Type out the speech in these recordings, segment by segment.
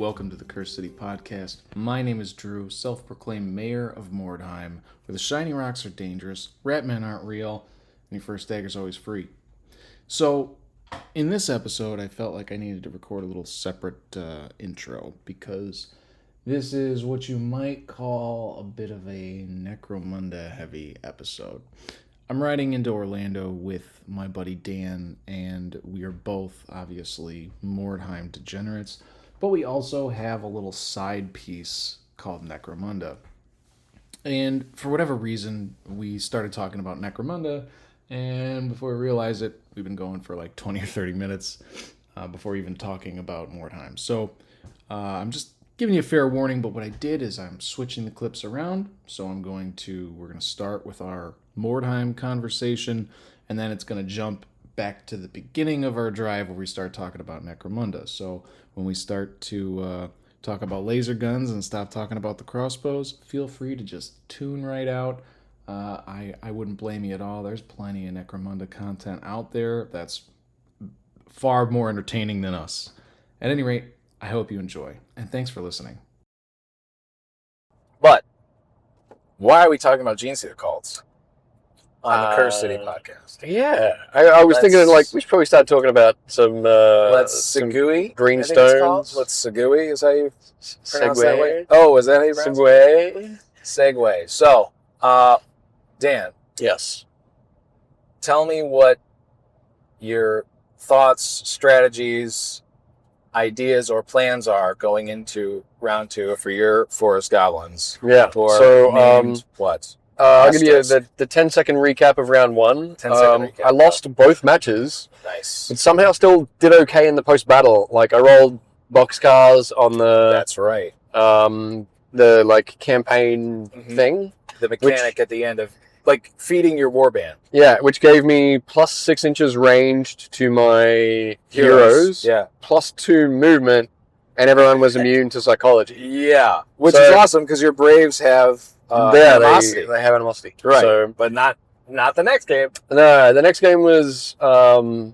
welcome to the Curse City Podcast. My name is Drew, self-proclaimed mayor of Mordheim, where the shiny rocks are dangerous, rat men aren't real, and your first dagger's always free. So, in this episode, I felt like I needed to record a little separate intro, because this is what you might call a bit of a Necromunda-heavy episode. I'm riding into Orlando with my buddy Dan, and we are both, obviously, Mordheim degenerates, but we also have a little side piece called Necromunda. And for whatever reason, we started talking about Necromunda, and before we realize it, we've been going for like 20 or 30 minutes before even talking about Mordheim. So I'm just giving you a fair warning, but what I did is I'm switching the clips around, so we're going to start with our Mordheim conversation, and then it's going to jump back to the beginning of our drive where we start talking about Necromunda. So when we start to talk about laser guns and stop talking about the crossbows, feel free to just tune right out. I wouldn't blame you at all. There's plenty of Necromunda content out there that's far more entertaining than us. At any rate, I hope you enjoy, and thanks for listening. But why are we talking about Gene Stealer cults on the Curse City podcast? Yeah, I was thinking like we should probably start talking about some Segui greenstones. Let's Segui, is how you pronounce that way? Segue. Oh, is that how you pronounce it? Segue. So, Dan, Yes. tell me what your thoughts, strategies, ideas, or plans are going into round 2 for your forest goblins. Yeah. For So named what? I'll give you the 10-second recap of round 1. 10-second recap. I lost both matches, Nice. but somehow still did okay in the post-battle. Like I rolled boxcars on the That's right. campaign thing. The mechanic at the end of like feeding your warband. Yeah, which gave me plus 6 inches ranged to my heroes. Yeah. Plus 2 movement, and everyone was immune to psychology. Yeah. Which So- is awesome because your Braves have animosity. They have animosity. Right. So, But not the next game. no, the next game was, So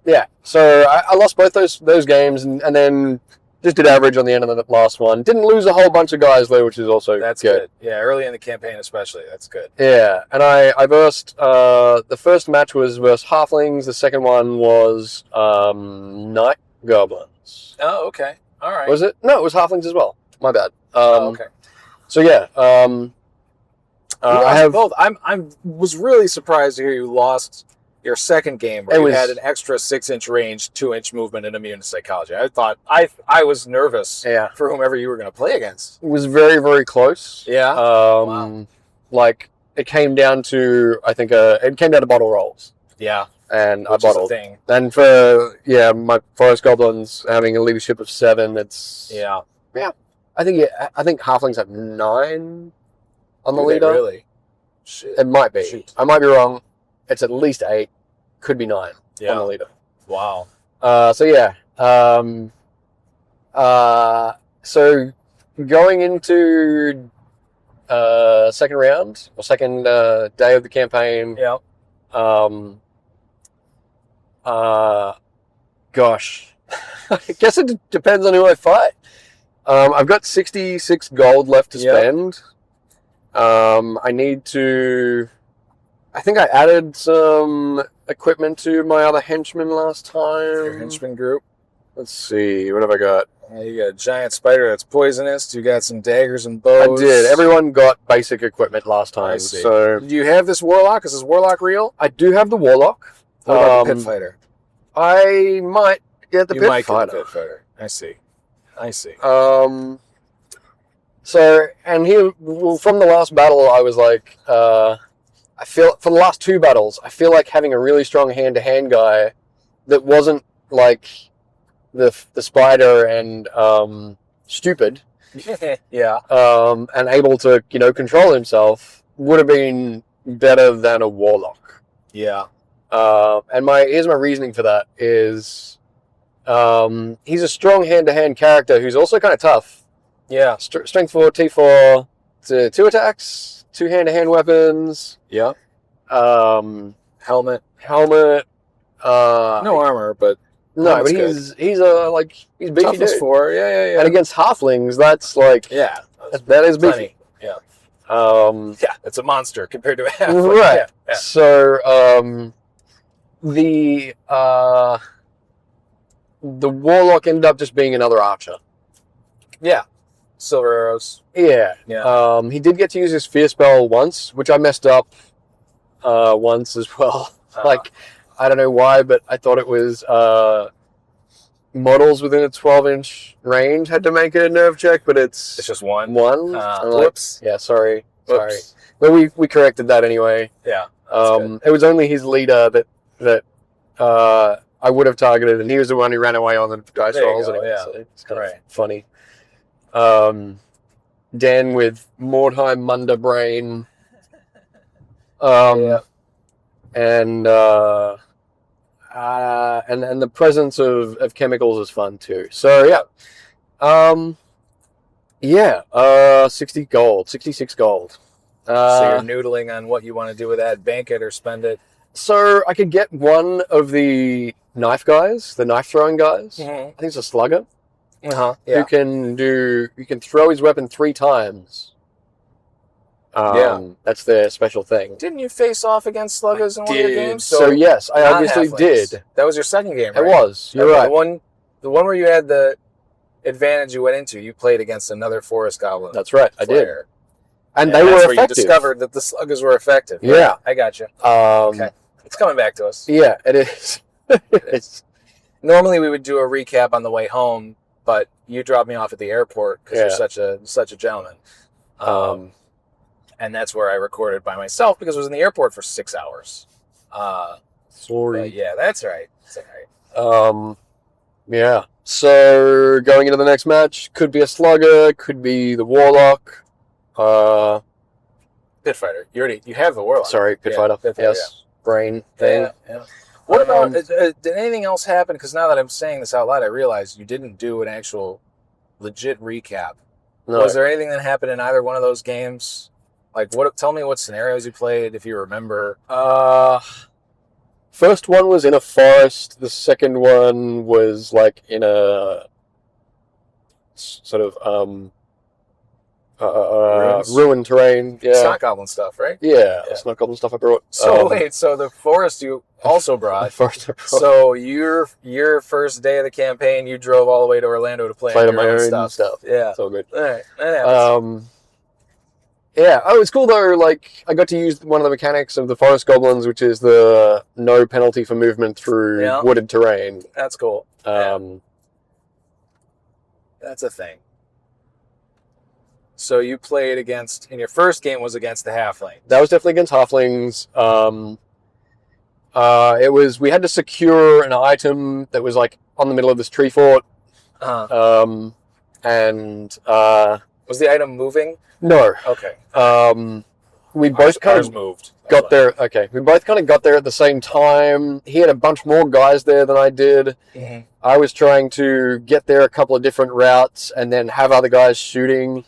I lost both those games, and then just did average on the end of the last one. Didn't lose a whole bunch of guys though, which is also That's good. Yeah, early in the campaign especially. That's good. Yeah, and I versed, the first match was versus Halflings, the second one was Nact-Ghuls. Oh, okay. All right. Was it? No, it was Halflings as well. My bad. Okay. So yeah, I have both. I was really surprised to hear you lost your second game where you had an extra 6-inch range, 2-inch movement, and immune to psychology. I thought I was nervous for whomever you were going to play against. It was very, very close. Yeah. Wow. Like it came down to bottle rolls. Yeah. And Which I bottled. is a thing. And for my forest goblins having a leadership of 7, it's I think halflings have 9 on the leader. Really? Shit. It might be. Shoot. I might be wrong. It's at least 8, could be 9 on the leader. Wow. So going into second round or second day of the campaign. Yeah. Gosh, I guess it depends on who I fight. I've got 66 gold left to spend. I need to. I think I added some equipment to my other henchmen last time. Your henchman group. Let's see, what have I got? You got a giant spider that's poisonous. You got some daggers and bows. I did. Everyone got basic equipment last time. I see. So do you have this warlock? Is this warlock real? I do have the warlock. What about the pit fighter? I might get the pit fighter. Get the pit fighter. I see. So, and from the last battle, I was like, I feel, for the last 2 battles, I feel like having a really strong hand-to-hand guy that wasn't like the spider and stupid, yeah, and able to control himself would have been better than a warlock. Yeah. And here's my reasoning for that is, he's a strong hand-to-hand character who's also kind of tough. Yeah. Strength 4, T4, 2 attacks, 2 hand-to-hand weapons. Yeah. Helmet. No armor, but No, but he's beefy Toughness dude. 4, yeah. And against halflings, that's like that is beefy. Yeah. Yeah, it's a monster compared to a halfling. Right. Yeah. So the warlock ended up just being another archer. Yeah. Silver arrows. Yeah. He did get to use his fear spell once, which I messed up once as well. Like, I don't know why, but I thought it was models within a 12-inch range had to make a nerve check, but it's just one. Whoops. Like, sorry. But we corrected that anyway. Yeah. It was only his leader that I would have targeted, and he was the one who ran away on the dice rolls. Anyway, so it's kind of funny. Dan with Mordheim Munda Brain. And the presence of chemicals is fun too. So 60 gold, 66 gold. So you're noodling on what you want to do with that, bank it or spend it. So I could get one of the knife guys, the knife throwing guys. Mm-hmm. I think it's a slugger. Yeah. You can throw his weapon 3 times. That's their special thing. Didn't you face off against sluggers in one of your games? So yes, I obviously did. That was your second game, right? It was. You're right. The one where you had the advantage you went into, you played against another forest goblin. That's right. I did. And they were that's effective. Where you discovered that the sluggers were effective. Right? Yeah. I got you. Okay. It's coming back to us. Yeah, it is. It is. Normally we would do a recap on the way home, but you dropped me off at the airport because you're such a gentleman. And that's where I recorded by myself because I was in the airport for 6 hours. Sorry. Yeah, that's right. That's right. Yeah. So going into the next match, could be a slugger, could be the warlock. Pit fighter. You have the warlock. Sorry, pit fighter. Pit fighter. Yes. Brain thing. Yeah. What about, did anything else happen? Because now that I'm saying this out loud, I realize you didn't do an actual legit recap. No. Was there anything that happened in either one of those games? Like, tell me what scenarios you played, if you remember. First one was in a forest. The second one was like in a sort of ruined terrain. Yeah. Snot goblin stuff, right? Yeah. Snot goblin stuff I brought. So so the forest you also brought. The forest I brought. So your first day of the campaign, you drove all the way to Orlando to play on your own stuff. Yeah. It's all good. All right. Yeah. Oh, it's cool though. Like, I got to use one of the mechanics of the forest goblins, which is the no penalty for movement through wooded terrain. That's cool. That's a thing. So you played in your first game was against the halflings. That was definitely against halflings. We had to secure an item that was like on the middle of this tree fort. Was the item moving? No. Okay. We both kind of moved. Got there. Okay. We both kind of got there at the same time. He had a bunch more guys there than I did. Mm-hmm. I was trying to get there a couple of different routes and then have other guys shooting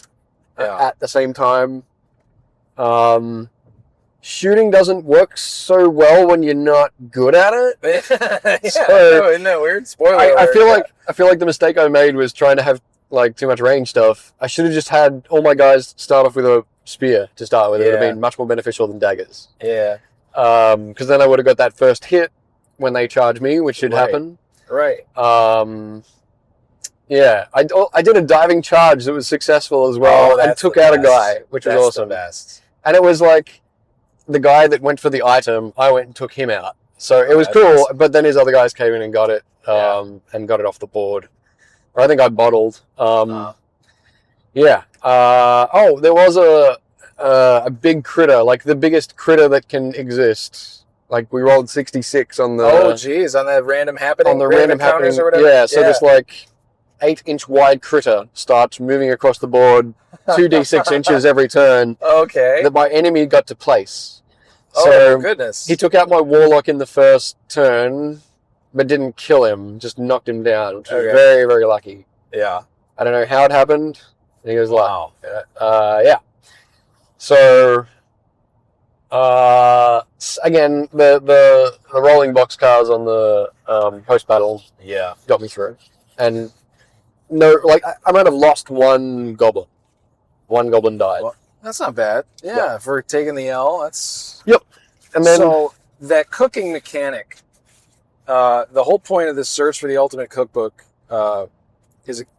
at the same time. Shooting doesn't work so well when you're not good at it. Isn't that weird? Spoiler alert. I feel like the mistake I made was trying to have like too much range stuff. I should have just had all my guys start off with a spear to start with. It would have been much more beneficial than daggers. Yeah. Because then I would have got that first hit when they charge me, which should happen. Right. Yeah, I did a diving charge that was successful as well, and took out a guy, which was awesome. The best. And it was like the guy that went for the item, I went and took him out. So it was cool, but then his other guys came in and got it, and got it off the board. Or I think I bottled. Yeah. There was a big critter, like the biggest critter that can exist. Like we rolled 66 on the. Oh, geez, on that random happening. On the random happening, or whatever. Yeah. So this like 8-inch wide critter starts moving across the board, 2d6 inches every turn. Okay. That my enemy got to place. Oh, goodness. He took out my warlock in the first turn, but didn't kill him, just knocked him down, which was very, very lucky. Yeah. I don't know how it happened. He was like, yeah. So, Again, the rolling boxcars on the post battle got me through, and no, like I might have lost one goblin. One goblin died. Well, that's not bad. Yeah, for taking the L, that's... Yep. And then... So, that cooking mechanic, the whole point of this search for the ultimate cookbook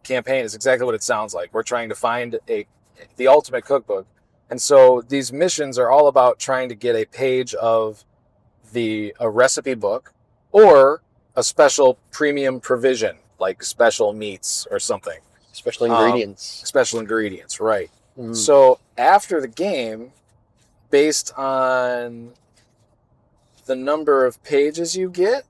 campaign is exactly what it sounds like. We're trying to find the ultimate cookbook. And so these missions are all about trying to get a page of a recipe book or a special premium provision, like special meats or something. Special ingredients. Special ingredients, right. So after the game, based on the number of pages you get,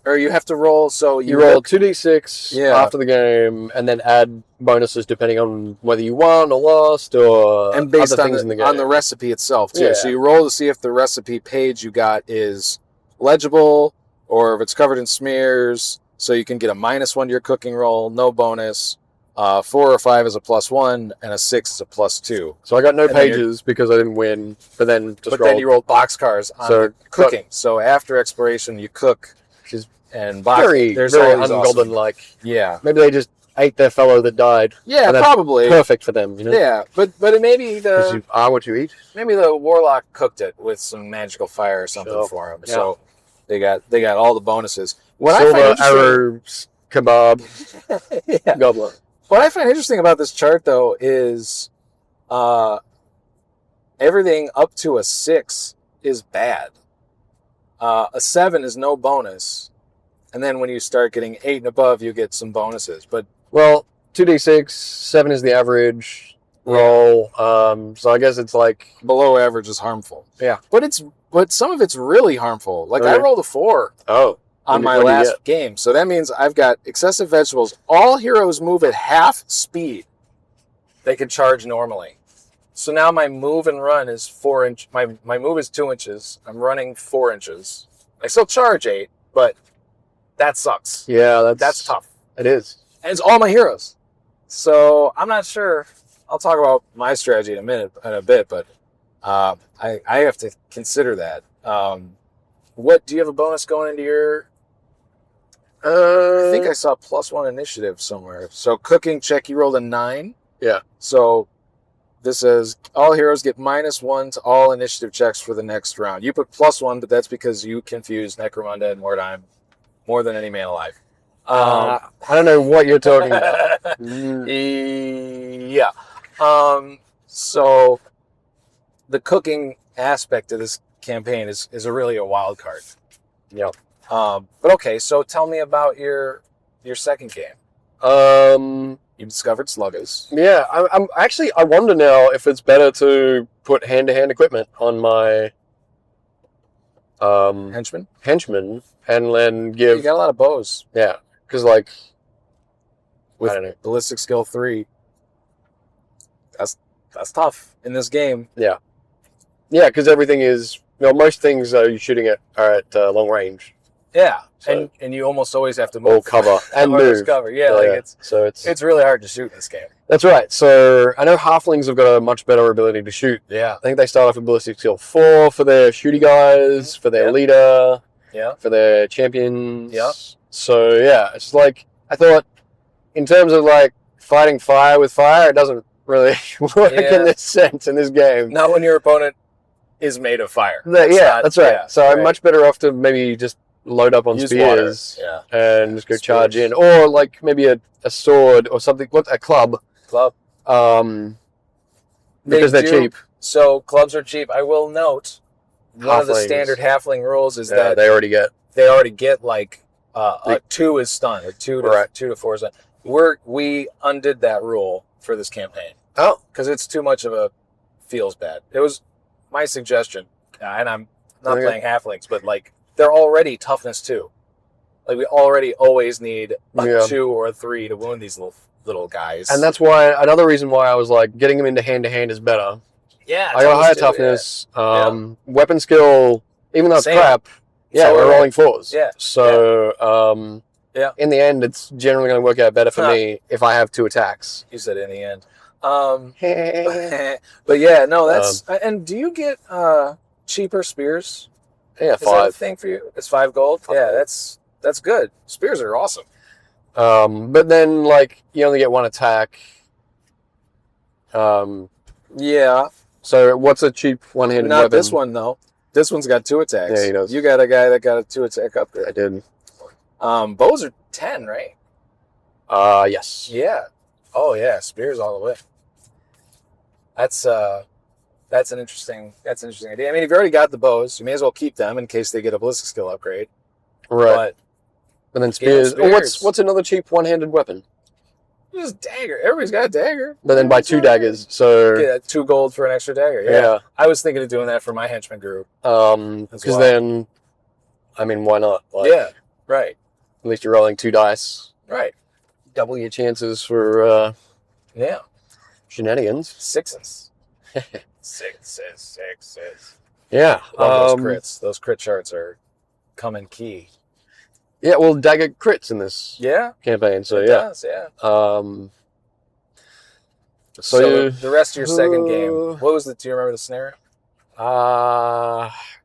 or you have to roll, so you roll 2d6 after the game, and then add bonuses depending on whether you won or lost, or and based other things in the game. On the recipe itself too. Yeah. So you roll to see if the recipe page you got is legible, or if it's covered in smears. So you can get a -1 to your cooking roll, no bonus. 4 or 5 is a +1, and a 6 is a +2. So I got no pages because I didn't win, but then then you rolled boxcars on cooking. So after exploration, you cook. And very ungoblin like. Yeah. Maybe they just ate their fellow that died. Yeah, probably. Perfect for them, you know? Yeah, but it maybe you are what you eat. Maybe the warlock cooked it with some magical fire or something for him. Yeah. So they got all the bonuses. Silver arrows, kebab, goblin. What I find interesting about this chart though is everything up to a 6 is bad. A 7 is no bonus. And then when you start getting 8 and above, you get some bonuses. But 2d6, 7 is the average roll. So I guess it's like below average is harmful. Yeah, but some of it's really harmful. Like I rolled a 4. On my last game, so that means I've got excessive vegetables. All heroes move at half speed. They can charge normally. So now my move and run is 4 inch. My move is 2 inches. I'm running 4 inches. I still charge 8, but that sucks. Yeah, that's tough. It is. And it's all my heroes. So I'm not sure. I'll talk about my strategy in a bit, but I have to consider that. What do you have a bonus going into your? I think I saw +1 initiative somewhere. So cooking check, you rolled a 9. Yeah. So this says all heroes get -1 to all initiative checks for the next round. You put +1, but that's because you confused Necromunda and Mordheim more than any man alive. I don't know what you're talking about. Yeah. So the cooking aspect of this campaign is really a wild card. Yeah. But okay, so tell me about your second game. You discovered sluggers. Yeah, I'm actually. I wonder now if it's better to put hand-to-hand equipment on my henchmen, and then give. You got a lot of bows. Yeah, because like with I don't know. ballistic skill 3. That's tough in this game. Yeah, because everything is. Most things you're shooting at are at long range. Yeah, so, and you almost always have to move. Or cover and move. Cover. Yeah, it's really hard to shoot in this game. That's right. So I know halflings have got a much better ability to shoot. Yeah. I think they start off with ballistic skill 4 for their shooty guys, for their leader, for their champions. Yeah. So yeah, it's like I thought in terms of like fighting fire with fire, it doesn't really work in this sense in this game. Not when your opponent is made of fire. That's right. So I'm much better off to maybe just load up on spears and just go charge in, or like maybe a sword or something. What a club? Because they're cheap. So clubs are cheap. I will note one of the standard halfling rules is that they already get like a 2 is stun, a 2 to 4 is stun. We undid that rule for this campaign. Oh, because it's too much of a feels bad. It was my suggestion, and I'm not playing halflings, but like they're already toughness 2. Like we already always need a 2 or a 3 to wound these little guys. And that's why another reation why I was like getting them into hand to hand is better. Yeah, I got a higher toughness. Weapon skill, even though it's crap. Yeah, we're rolling 4s. Yeah. So in the end, it's generally going to work out better for me if I have 2 attacks. You said in the end. But yeah, no, that's and do you get cheaper spears? Yeah, Is that a 5. thing for you? It's 5 gold? Yeah, that's good. Spears are awesome. But then, like, you only get 1 attack. Yeah. So what's a cheap one-handed Not weapon? this one, though. This one's got 2 attacks. Yeah, he does. You got a guy that got a 2 attack upgrade. I did. Bows are 10, right? Yes. Yeah. Oh, yeah. Spears all the way. That's an interesting idea. I mean, if you already got the bows, you may as well keep them in case they get a ballistic skill upgrade. Right. But then spears. Yeah, spears. What's another cheap one-handed weapon? Just dagger. Everybody's got a dagger. But then buy 2 daggers. So yeah, 2 gold for an extra dagger. Yeah. I was thinking of doing that for my henchman group. Because then, I mean, why not? Like, yeah. Right. At least you're rolling 2 dice. Right. Double your chances for yeah, shenanigans. 6s. 6s. Yeah. Love those crits. Those crit charts are coming key. Yeah, well, dagger crits in this campaign, so it does, yeah. So the rest of your second game, what was do you remember the scenario?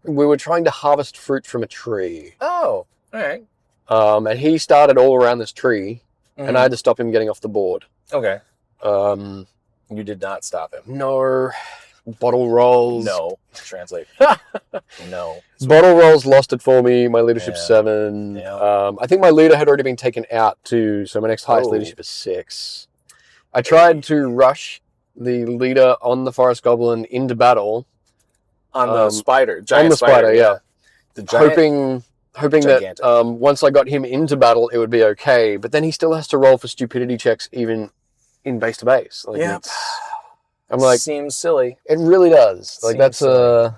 We were trying to harvest fruit from a tree. Oh, all right. And he started all around this tree, and I had to stop him getting off the board. Okay. You did not stop him. No. Bottle rolls. No. Translate. No. Bottle rolls lost it for me. My leadership 7. Yeah. I think my leader had already been taken out too, so my next highest leadership is 6. I tried to rush the leader on the forest goblin into battle. On the spider. Giant on the spider, yeah. The giant, hoping gigantic. That once I got him into battle, it would be okay. But then he still has to roll for stupidity checks even in base to base. Like, I'm like, seems silly. It really does. Like, Seems that's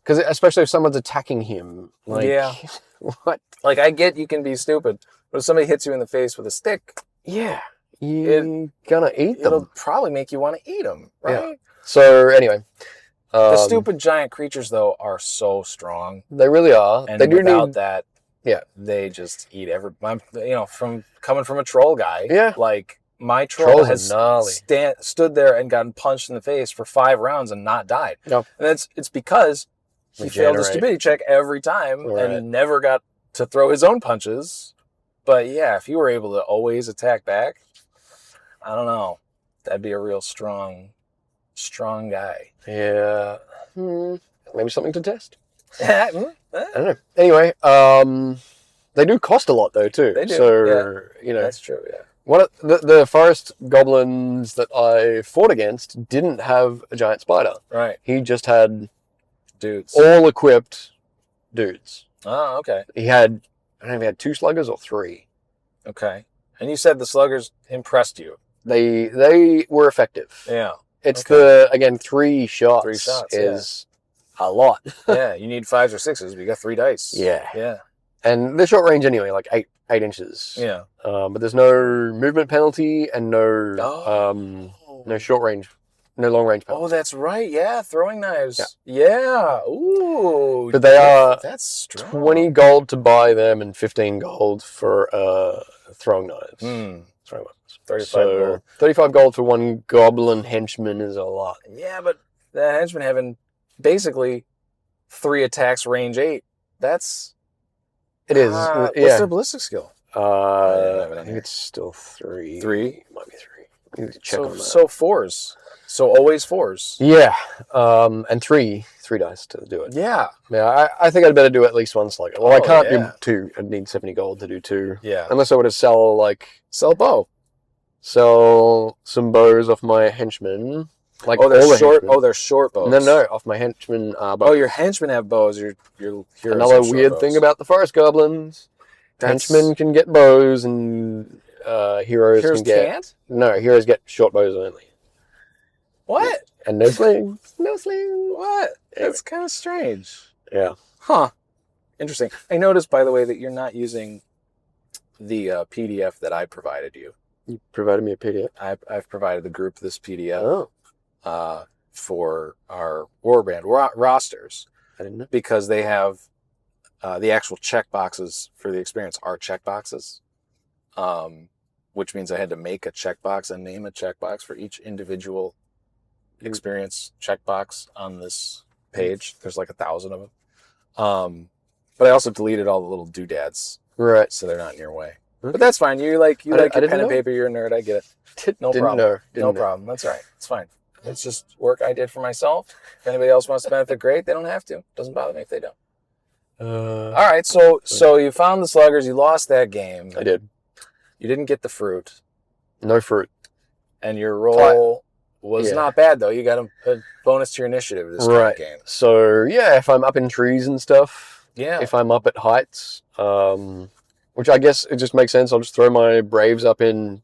because especially if someone's attacking him. Like, what? Like, I get you can be stupid, but if somebody hits you in the face with a stick, you're gonna eat them. It'll probably make you want to eat them, right? Yeah. So anyway, the stupid giant creatures though are so strong. They really are. And they do without need that. Yeah, they just eat every. From coming from a troll guy. Yeah, like. My troll Trolls has stood there and gotten punched in the face for 5 rounds and not died. Yep. And it's because he failed a stupidity check every time and never got to throw his own punches. But yeah, if you were able to always attack back, I don't know. That'd be a real strong guy. Yeah. Maybe something to test. I don't know. Anyway, they do cost a lot though too. They do. So, That's true, yeah. One of the forest goblins that I fought against didn't have a giant spider. Right. He just had dudes. All equipped dudes. Oh, okay. He had, I don't know if he had 2 sluggers or 3. Okay. And you said the sluggers impressed you. They were effective. Yeah. It's 3 shots. 3 shots is a lot. Yeah, you need 5s or 6s, but you got 3 dice. Yeah. Yeah. And they're short range anyway, like 8 inches. Yeah. But there's no movement penalty and no short range, no long range penalty. Oh, that's right. Yeah, throwing knives. Yeah. Ooh. But they are that's strong. 20 gold to buy them and 15 gold for throwing knives. Throwing weapons. 35 gold. 35 gold for 1 goblin henchman is a lot. Yeah, but the henchman having basically 3 attacks, range 8. That's... It is. What's their ballistic skill? I think it's still 3. 3? It might be 3. You need to check on that. So 4s. So always 4s. Yeah. And 3 dice to do it. Yeah. Yeah, I think I'd better do at least 1 slugger. Well, I can't do 2. I'd need 70 gold to do 2. Yeah. Unless I were to sell a bow. Sell some bows off my henchmen. Like they're short. Oh, they're short bows. No, off my henchmen bows. Oh, your henchmen have bows. Your heroes another weird thing about the forest goblins. Henchmen can get bows, and heroes can get. Can't? No, heroes get short bows only. What? And no slings. No slings. What? That's kind of strange. Yeah. Huh. Interesting. I noticed, by the way, that you're not using the PDF that I provided you. You provided me a PDF. I've provided the group this PDF. For our warband rosters. I didn't know. Because they have the actual checkboxes for the experience are checkboxes, which means I had to make a checkbox and name a checkbox for each individual experience checkbox on this page. There's like 1,000 of them. But I also deleted all the little doodads. Right. So they're not in your way. But that's fine. You like your pen and paper. You're a nerd. I get it. No problem. No problem. That's all right. It's fine. It's just work I did for myself. If anybody else wants to benefit, great. They don't have to. Doesn't bother me if they don't. All right. So you found the sluggers. You lost that game. I did. You didn't get the fruit. No fruit. And your roll was not bad, though. You got a bonus to your initiative this game. So, yeah, if I'm up in trees and stuff, if I'm up at heights, which I guess it just makes sense. I'll just throw my Braves up in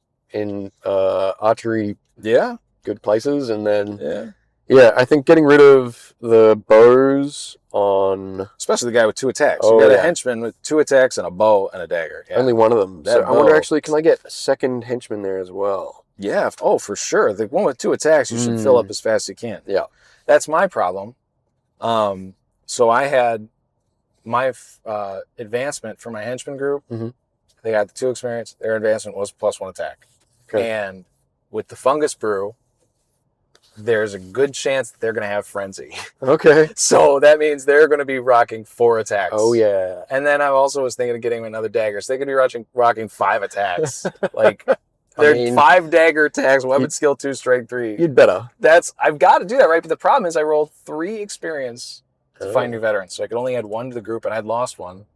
archery good places. And then, I think getting rid of the bows on... Especially the guy with 2 attacks. You got a henchman with 2 attacks and a bow and a dagger. Yeah. Only one of them. So I wonder, actually, can I get a second henchman there as well? Yeah. Oh, for sure. The one with 2 attacks, you should fill up as fast as you can. Yeah. That's my problem. So I had my advancement for my henchman group. Mm-hmm. They got the 2 experience. Their advancement was +1 attack. Okay. And with the fungus brew, there's a good chance that they're going to have frenzy. Okay. So that means they're going to be rocking 4 attacks. Oh, yeah. And then I also was thinking of getting another dagger. So they could be rocking 5 attacks. Like, they're 5 dagger attacks, weapon skill 2, strength 3. You'd better. I've got to do that, right? But the problem is I rolled 3 experience to find new veterans. So I could only add 1 to the group, and I'd lost 1.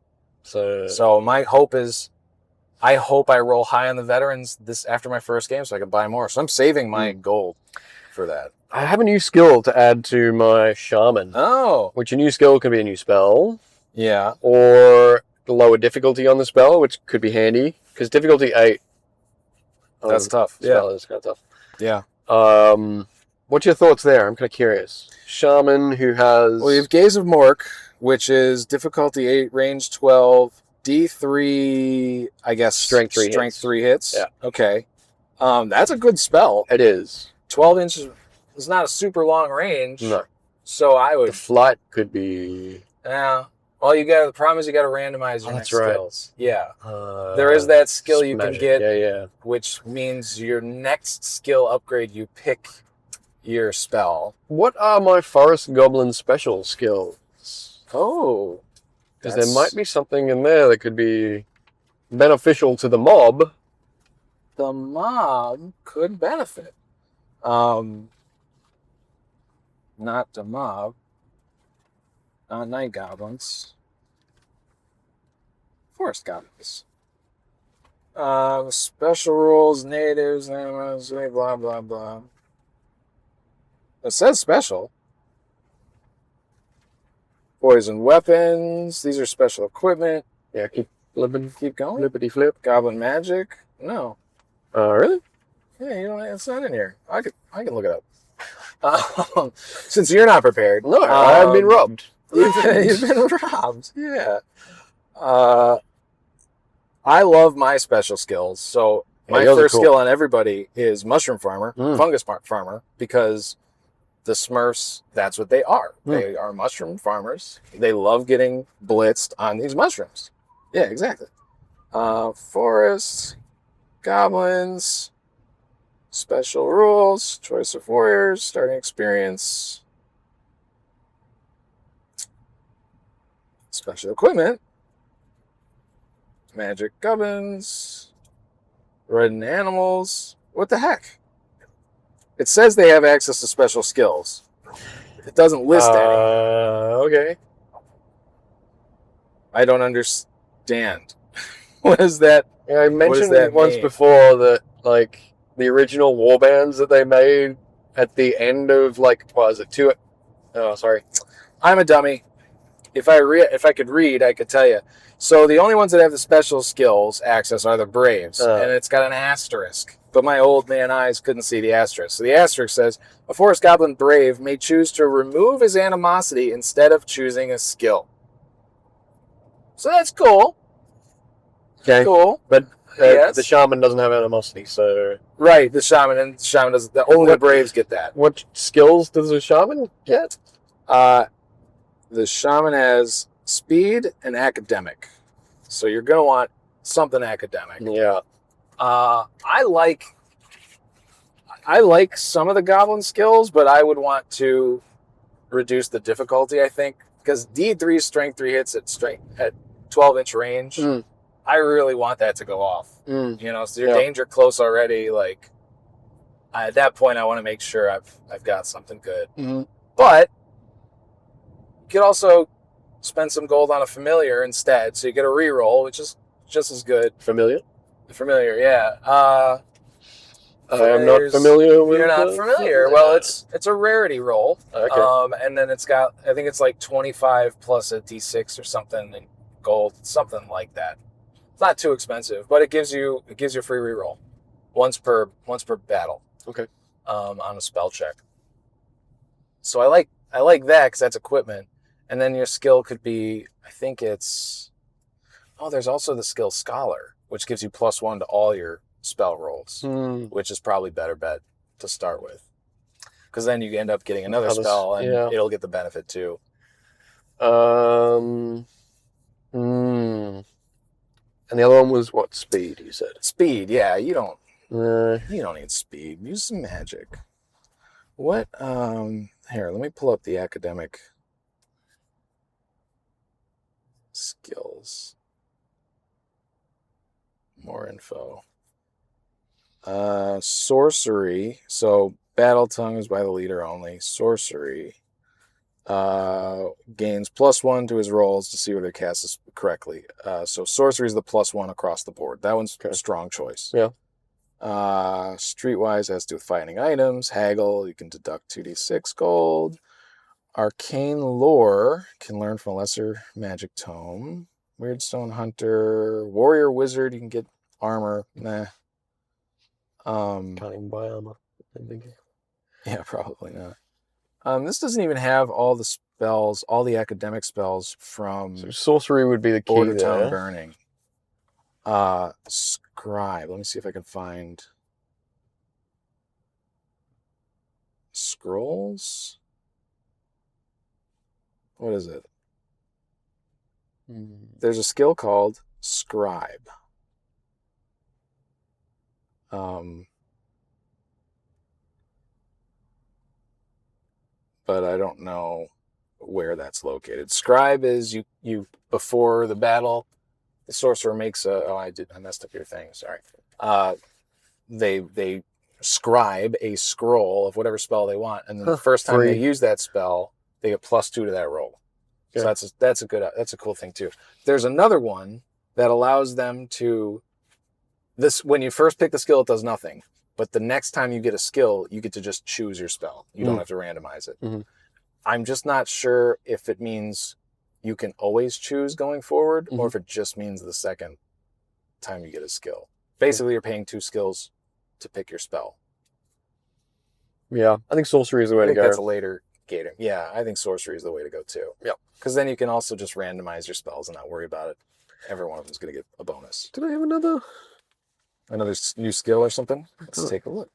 So my hope is, I hope I roll high on the veterans after my first game so I can buy more. So I'm saving my gold for that. I have a new skill to add to my shaman. Oh. Which a new skill can be a new spell. Yeah. Or lower difficulty on the spell, which could be handy. Because difficulty 8. That's tough. Spell is kind of tough. Yeah. What's your thoughts there? I'm kind of curious. Shaman who has... Well, you have Gaze of Mork, which is difficulty 8, range 12, D3, I guess... Strength 3 hits. Yeah. Okay. That's a good spell. It is. 12 inches is not a super long range. No. So I would... The flight could be... Yeah. Well, the problem is you got to randomize your next skills. Yeah. There is that skill you can get, which means your next skill upgrade, you pick your spell. What are my forest goblin special skills? Oh. Because there might be something in there that could be beneficial to the mob. The mob could benefit. Not the mob. Not night goblins. Forest goblins. Special rules, natives, animals, blah, blah, blah. It says special. Poison weapons. These are special equipment. Yeah, keep flipping. Keep going. Flippity flip. Goblin magic. No. Really? Yeah, it's not in here. I can look it up. Since you're not prepared. No, I've been robbed. You've been robbed. Yeah. I love my special skills. So my first skill on everybody is mushroom farmer, fungus farmer, because the Smurfs, that's what they are. They are mushroom farmers. They love getting blitzed on these mushrooms. Yeah, exactly. Forest, goblins, special rules, choice of warriors, starting experience, special equipment, magic gubbins, rodent animals. What the heck? It says they have access to special skills. It doesn't list any. Okay. I don't understand. What is that? Yeah, I mentioned it once before that, like, the original warbands that they made at the end of, like, what is it? Oh, sorry. I'm a dummy. If I could read, I could tell you. So the only ones that have the special skills access are the Braves, and it's got an asterisk. But my old man eyes couldn't see the asterisk. So the asterisk says, a Forest Goblin Brave may choose to remove his animosity instead of choosing a skill. So that's cool. Okay. Cool. But the shaman doesn't have animosity, so... Right, the shaman doesn't... Only the Braves get that. What skills does the shaman get? The shaman has speed and academic. So you're going to want something academic. Yeah. I like some of the goblin skills, but I would want to reduce the difficulty, I think, because D3 strength 3 hits at 12-inch range. I really want that to go off. So your danger close already. Like at that point, I want to make sure I've got something good. But you could also spend some gold on a familiar instead, so you get a reroll, which is just as good. Familiar, yeah. I'm not familiar with. You're not familiar. Well, it's a rarity roll. Okay. And then it's got, I think it's like 25 plus a D6 or something in gold, something like that. It's not too expensive, but it gives you a free reroll once per battle. Okay. On a spell check. So I like that because that's equipment, and then your skill could be, I think it's, there's also the skill Scholar, which gives you +1 to all your spell rolls, which is probably better bet to start with, because then you end up getting another spell and it'll get the benefit too. And the other one was what? Speed, you said? Speed, yeah. You don't need speed. Use some magic. What? Here, let me pull up the academic skills. More info. Sorcery. So battle tongue is by the leader only. Sorcery. Gains +1 to his rolls to see whether he casts correctly. So sorcery is the +1 across the board. That one's a strong choice. Yeah. Streetwise has to do with fighting items. Haggle, you can deduct 2d6 gold. Arcane lore can learn from a lesser magic tome. Weirdstone hunter, warrior wizard, you can get armor. Nah. Can't even buy armor. Yeah, probably not. This doesn't even have all the spells, all the academic spells from. So sorcery would be the key Border there. Town Burning. Scribe. Let me see if I can find scrolls. What is it? There's a skill called Scribe. But I don't know where that's located. Scribe is you before the battle, the sorcerer makes I messed up your thing, sorry. They scribe a scroll of whatever spell they want, and then the first time they use that spell, they get +2 to that roll. So that's a cool thing too. There's another one that allows them to when you first pick the skill, it does nothing. But the next time you get a skill, you get to just choose your spell. You don't have to randomize it. I'm just not sure if it means you can always choose going forward, or if it just means the second time you get a skill. Basically, you're paying 2 skills to pick your spell. Yeah, I think sorcery is the way to go. That's a later gating. Yeah, I think sorcery is the way to go too. Yep. Because then you can also just randomize your spells and not worry about it. Every one of them is going to get a bonus. Did I have another new skill or something? Let's take a look.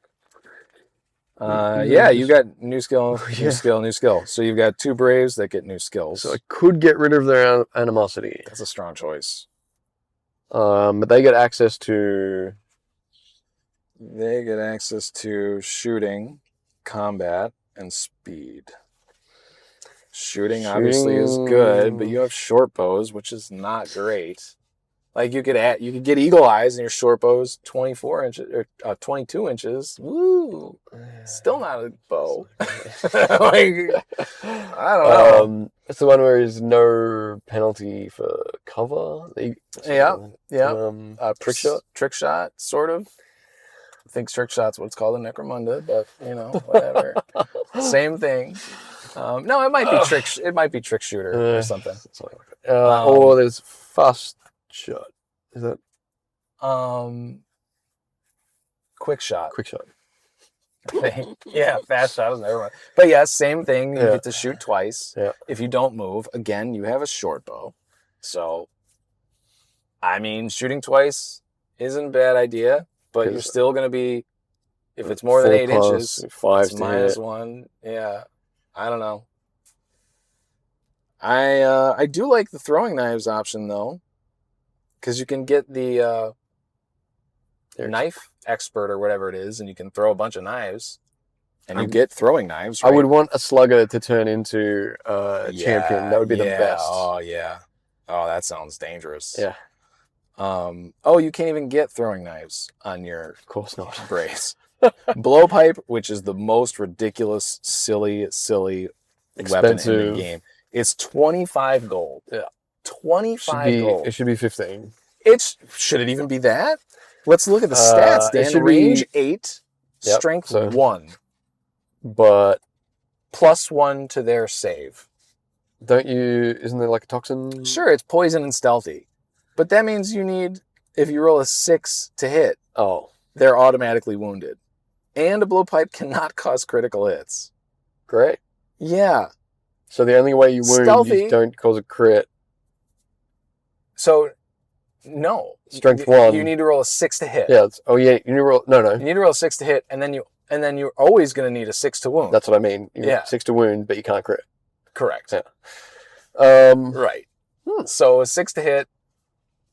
You got new skill, new skill, new skill. So you've got 2 braves that get new skills. So I could get rid of their animosity. That's a strong choice. But they get access to shooting, combat, and speed. Shooting obviously is good, but you have short bows, which is not great. Like you could get eagle eyes and your short bow's 24 inches or 22 inches. Woo! Still not a bow. I don't know. It's the one where there's no penalty for cover. Trick shot, sort of. I think trick shot's what it's called in Necromunda, but whatever. Same thing. No, it might be trick. It might be trick shooter or something. Or there's fast shot. Is that? Quick shot. Quick shot. Yeah, fast shot is never mind. But yeah, same thing. You get to shoot twice. Yeah. If you don't move, again, you have a short bow. So, I mean, shooting twice isn't a bad idea, but you're still going to be, if it's more than 8 inches, 5 it's -1. Yeah. I don't know. I do like the throwing knives option though, because you can get the knife expert or whatever it is, and you can throw a bunch of knives. And you get throwing knives, right? I would want a slugger to turn into a champion. That would be the best. Oh, yeah. Oh, that sounds dangerous. Yeah. You can't even get throwing knives on your Of course not. brace. Blowpipe, which is the most ridiculous, silly weapon in the game. It's 25 gold. Yeah. 25 gold. It should be 15. Should it even be that? Let's look at the stats, Dan. It should Range be 8, Yep, strength so- 1, But +1 to their save. isn't there like a toxin? Sure, it's poison and stealthy. But that means if you roll a 6 to hit, Oh, they're automatically wounded. And a blowpipe cannot cause critical hits. great. Yeah. So the only way you wound, Stealthy. you don't cause a crit. So, no. Strength 1. You need to roll a 6 to hit. Yeah. You need to roll. No. You need to roll a 6 to hit, and then you're always going to need a 6 to wound. That's what I mean. You Yeah. 6 to wound, but you can't crit. Correct. Yeah. Right. So a 6 to hit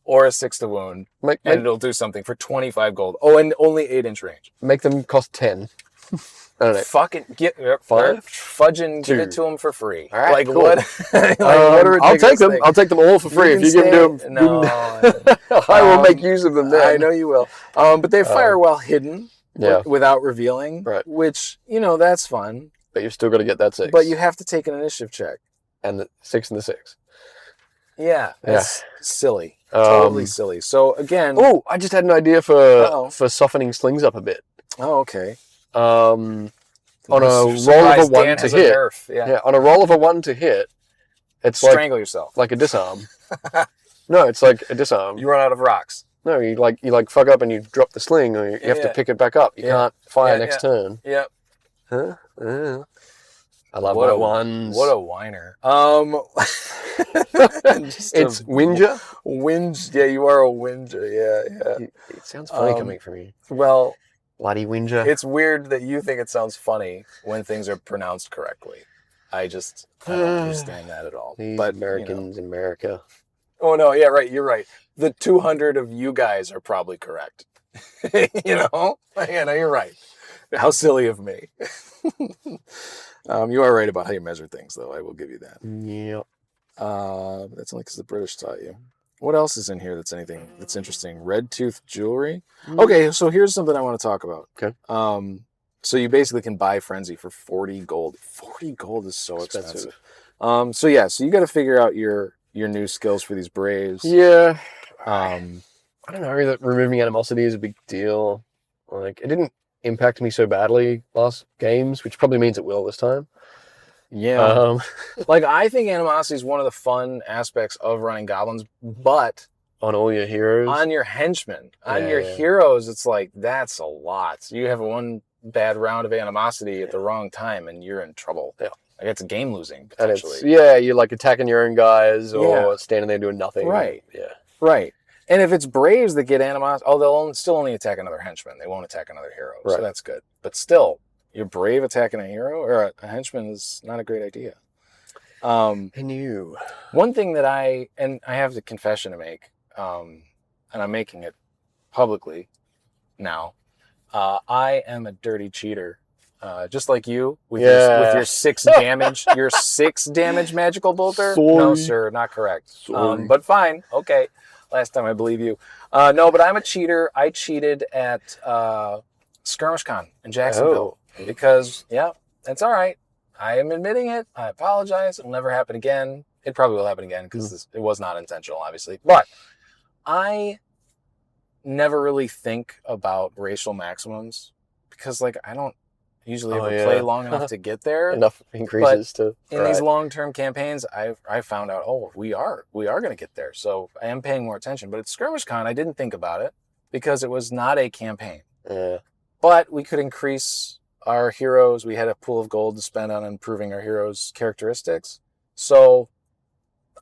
or a 6 to wound, Make and it'll do something for 25 gold. Oh, and only 8-inch range. them cost 10. I don't know. Fucking fudging, give it to them for free. All right, cool. What? What a I'll take ridiculous them. thing. I'll take them all for free if you give them. No, I will make use of them then. I know you will. But they fire while hidden, Yeah, without revealing. Right. Which that's fun. but you've still got to get that 6. But you have to take an initiative check. and the 6 and the 6. Yeah, that's silly. Totally silly. So again. Oh, I just had an idea for softening slings up a bit. Oh, okay. On a roll of a 1 to hit. Yeah. On a roll of a 1 to hit, it's Strangle yourself. like a disarm. No, it's like a disarm. You run out of rocks. No, you fuck up and you drop the sling, or you have to pick it back up. You can't fire next turn. Yep. Huh? I love my ones. What a whiner. It's whinger. Whinge. Yeah, you are a whinger. Yeah. It sounds funny coming from you. Well, Bloody whinger. it's weird that you think it sounds funny when things are pronounced correctly. I don't understand that at all. These But Americans in America. Oh no, yeah, right. You're right. The 200 of you guys are probably correct. Yeah, no, you're right. How silly of me. You are right about how you measure things, though. I will give you that. Yep. That's only because the British taught you. What else is in here that's interesting? Red tooth jewelry. Okay, so here's something I want to talk about. Okay. So you basically can buy Frenzy for 40 gold. 40 gold is so expensive. So you got to figure out your new skills for these braves. Yeah. Um, I don't know that removing animosity is a big deal. Like, it didn't impact me so badly last games, which probably means it will this time. Yeah. I think animosity is one of the fun aspects of running goblins, but on all your heroes, on your henchmen, on your heroes, it's like, that's a lot. You have one bad round of animosity at the wrong time and you're in trouble. Yeah. Like, it's game losing potentially. you're like attacking your own guys or standing there doing nothing. Right. Yeah. Right. And if it's braves that get animosity, they'll still only attack another henchman. They won't attack another hero. Right. So that's good. But still, your brave attacking a hero or a henchman is not a great idea. And you. One thing that I have the confession to make, and I'm making it publicly now, I am a dirty cheater. Just like you with your 6 damage, your 6 damage magical bolter. Sorry. No, sir, not correct. Sorry. But fine, okay. Last time I believe you. No, but I'm a cheater. I cheated at SkirmishCon in Jacksonville because that's all right. I am admitting it. I apologize. It'll never happen again. It probably will happen again because it was not intentional, obviously. But I never really think about racial maximums because, I don't usually ever play long enough to get there. Enough increases to. In these long-term campaigns, I found out, we are going to get there. So I am paying more attention. But at SkirmishCon, I didn't think about it because it was not a campaign. Yeah. But we could increase our heroes. We had a pool of gold to spend on improving our heroes' characteristics. So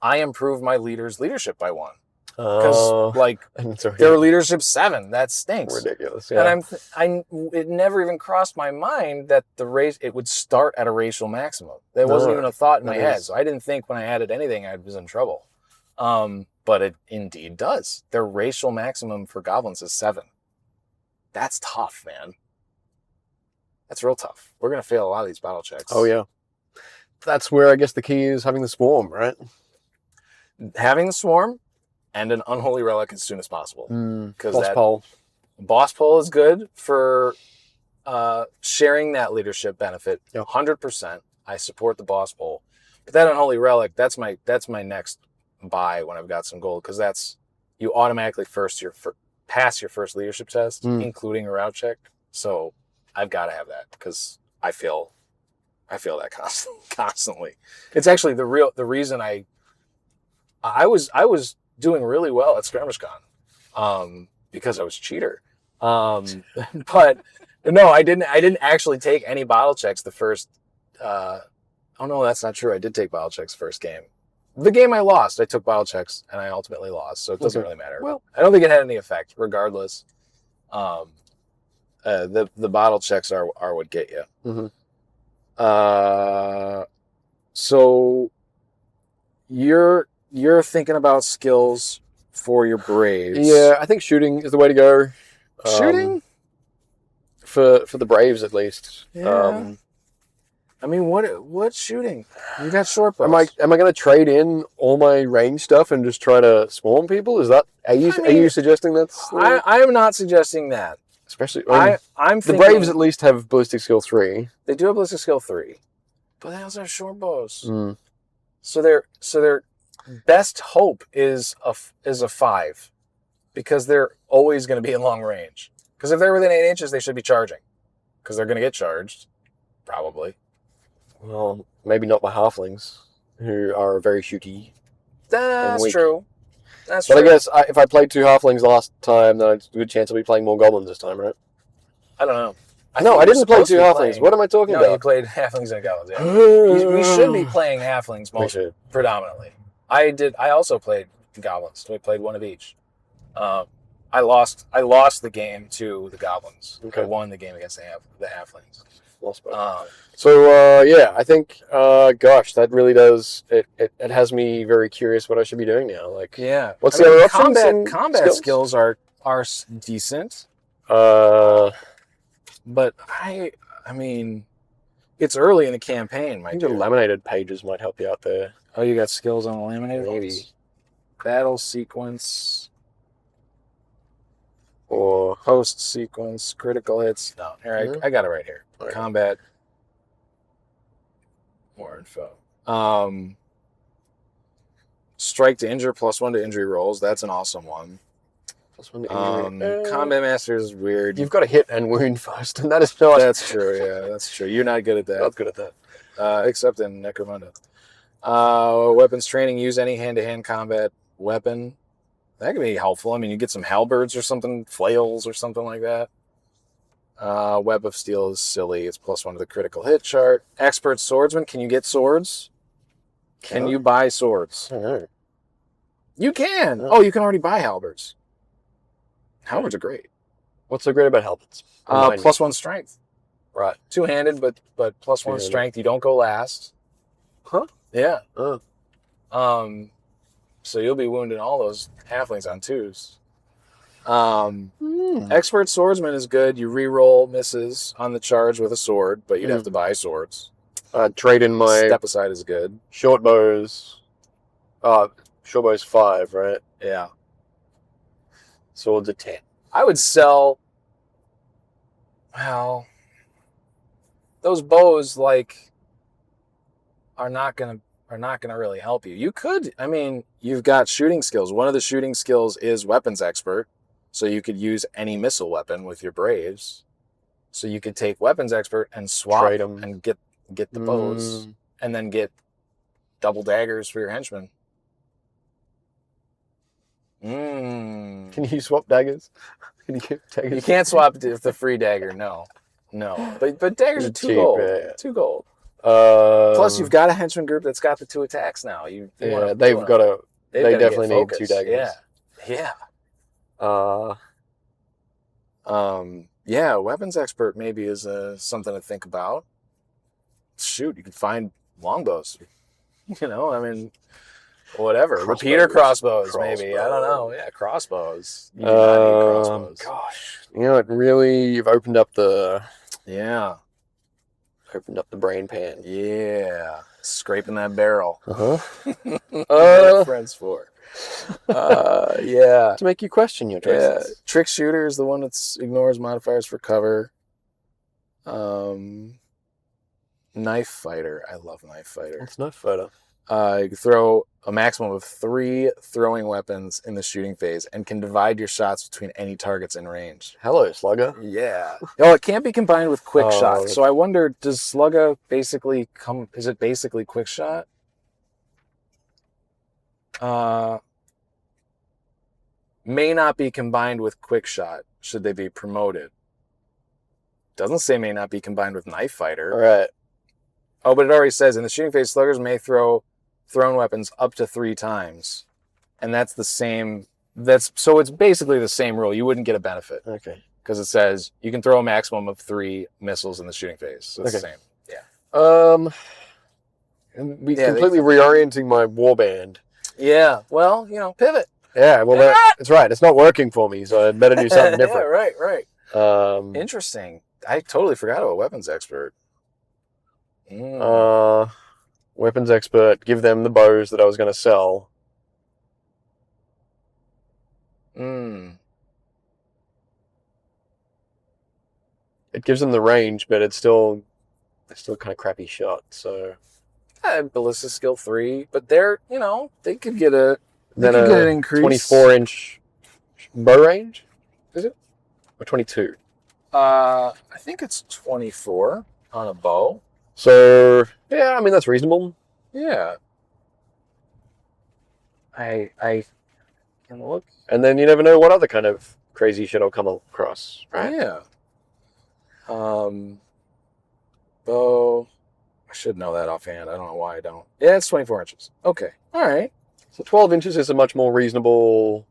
I improved my leader's leadership by 1. Because their leadership's 7. That stinks. Ridiculous. Yeah. And it never even crossed my mind that it would start at a racial maximum. That wasn't even a thought in my head. So I didn't think when I added anything I was in trouble. But it indeed does. Their racial maximum for goblins is 7. That's tough, man. That's real tough. We're gonna fail a lot of these battle checks. Oh yeah. That's where I guess the key is having the swarm, right? Having the swarm and an unholy relic as soon as possible. Because Boss pole. Boss pole is good for sharing that leadership benefit. 100%. I support the boss pole. But that unholy relic, that's my next buy when I've got some gold, because that's you automatically pass your first leadership test, including a route check. So I've got to have that because I feel that constantly. It's actually the reason I was doing really well at SkirmishCon because I was a cheater. But no, I didn't actually take any bottle checks the first. Oh no, that's not true. I did take bottle checks first game. The game I lost, I took bottle checks and I ultimately lost, so it doesn't really matter. Well, I don't think it had any effect, regardless. The bottle checks are what get you. So you're thinking about skills for your Braves. Yeah, I think shooting is the way to go. Shooting? For the Braves, at least. Yeah. I mean, what shooting? You got short bows. Am I going to trade in all my range stuff and just try to swarm people? Is that are you suggesting that's? I am not suggesting that. Especially, I'm the Braves at least have ballistic skill 3. They do have ballistic skill 3, but they also have short bows. So their best hope is a 5, because they're always going to be in long range. Because if they're within 8 inches, they should be charging, because they're going to get charged, probably. Well, maybe not by halflings, who are very shooty. That's true. That's true. But I guess if I played 2 halflings last time, then it's a good chance I'll be playing more goblins this time, right? I don't know. I didn't play 2 halflings. What am I talking about? No, you played halflings and goblins. Yeah. We should be playing halflings predominantly. I also played goblins. We played one of each. I lost the game to the goblins. Okay. I won the game against the halflings. I think, gosh, that really does, it has me very curious what I should be doing now. Like, yeah. What's the other options? Combat skills are decent. But I mean, it's early in the campaign, I think the laminated pages might help you out there. Oh, you got skills on the laminated Maybe. ones? Battle sequence. Or post sequence, critical hits. No, here, I got it right here. Right. Combat. More info. Strike to injure, +1 to injury rolls. That's an awesome one. +1 to injury. Combat master is weird. You've got to hit and wound first, and that is not. That's true. Yeah, that's true. You're not good at that. Not good at that. Except in Necromunda. Weapons training. Use any hand-to-hand combat weapon. That could be helpful. I mean, you get some halberds or something, flails or something like that. Web of Steel is silly. It's +1 to the critical hit chart. Expert swordsman. Can you get swords? Can you buy swords? I don't know. You can. Oh, you can already buy halberds. Halberds are great. What's so great about halberds? +1 strength. Right. Two-handed, but +1 strength. You don't go last. Huh? Yeah. So you'll be wounding all those halflings on 2s. Expert swordsman is good. You re-roll misses on the charge with a sword, but you'd have to buy swords. Trade in my step aside is good. Short bows. Short bows 5, right? Yeah. Swords are 10. I would sell. Well, those bows are not gonna really help you. You could. I mean, you've got shooting skills. One of the shooting skills is weapons expert. So you could use any missile weapon with your Braves. So you could take weapons expert and swap them and get the bows, and then get double daggers for your henchmen. Can you swap daggers? Can you get daggers? You can't swap the free dagger. No. But daggers are 2 gold. Yeah. 2 gold. Plus, you've got a henchman group that's got the 2 attacks now. They definitely need 2 daggers. Yeah. Weapons expert maybe is something to think about. Shoot, you can find longbows. I mean, whatever. Repeater crossbows, maybe. I don't know. Yeah, crossbows. You do not need crossbows. Gosh. You've opened up the... Yeah. Opened up the brain pan. Yeah. Scraping that barrel. Uh-huh. What are friends for? Yeah. To make you question your choices. Yeah. Trick shooter is the one that ignores modifiers for cover. Knife fighter. I love knife fighter. What's knife fighter? You can throw a maximum of 3 throwing weapons in the shooting phase and can divide your shots between any targets in range. Hello, Slugger. Yeah. Oh, it can't be combined with quick shot. So I wonder, does Slugger basically is it basically quick shot? May not be combined with quick shot should they be promoted. Doesn't say may not be combined with knife fighter. All right. Oh, but it already says in the shooting phase, sluggers may throw thrown weapons up to 3 times. And that's the same. So it's basically the same rule. You wouldn't get a benefit. Okay. Because it says you can throw a maximum of 3 missiles in the shooting phase. So it's the same. Yeah. Completely reorienting my warband. Yeah. Well, pivot. Yeah, well, that's right. It's not working for me, so I'd better do something different. Yeah, right. Interesting. I totally forgot about weapons expert. Weapons expert, give them the bows that I was going to sell. It gives them the range, but it's still kind of crappy shot. So ballista skill 3, but they're they could get an increase. 24-inch bow range, is it, or 22? I think it's 24 on a bow. So yeah, I mean that's reasonable. Yeah. I can look, and then you never know what other kind of crazy shit I'll come across, right? Yeah. Bow. I should know that offhand. I don't know why I don't. Yeah, it's 24 inches. Okay. All right. So 12 inches is a much more reasonable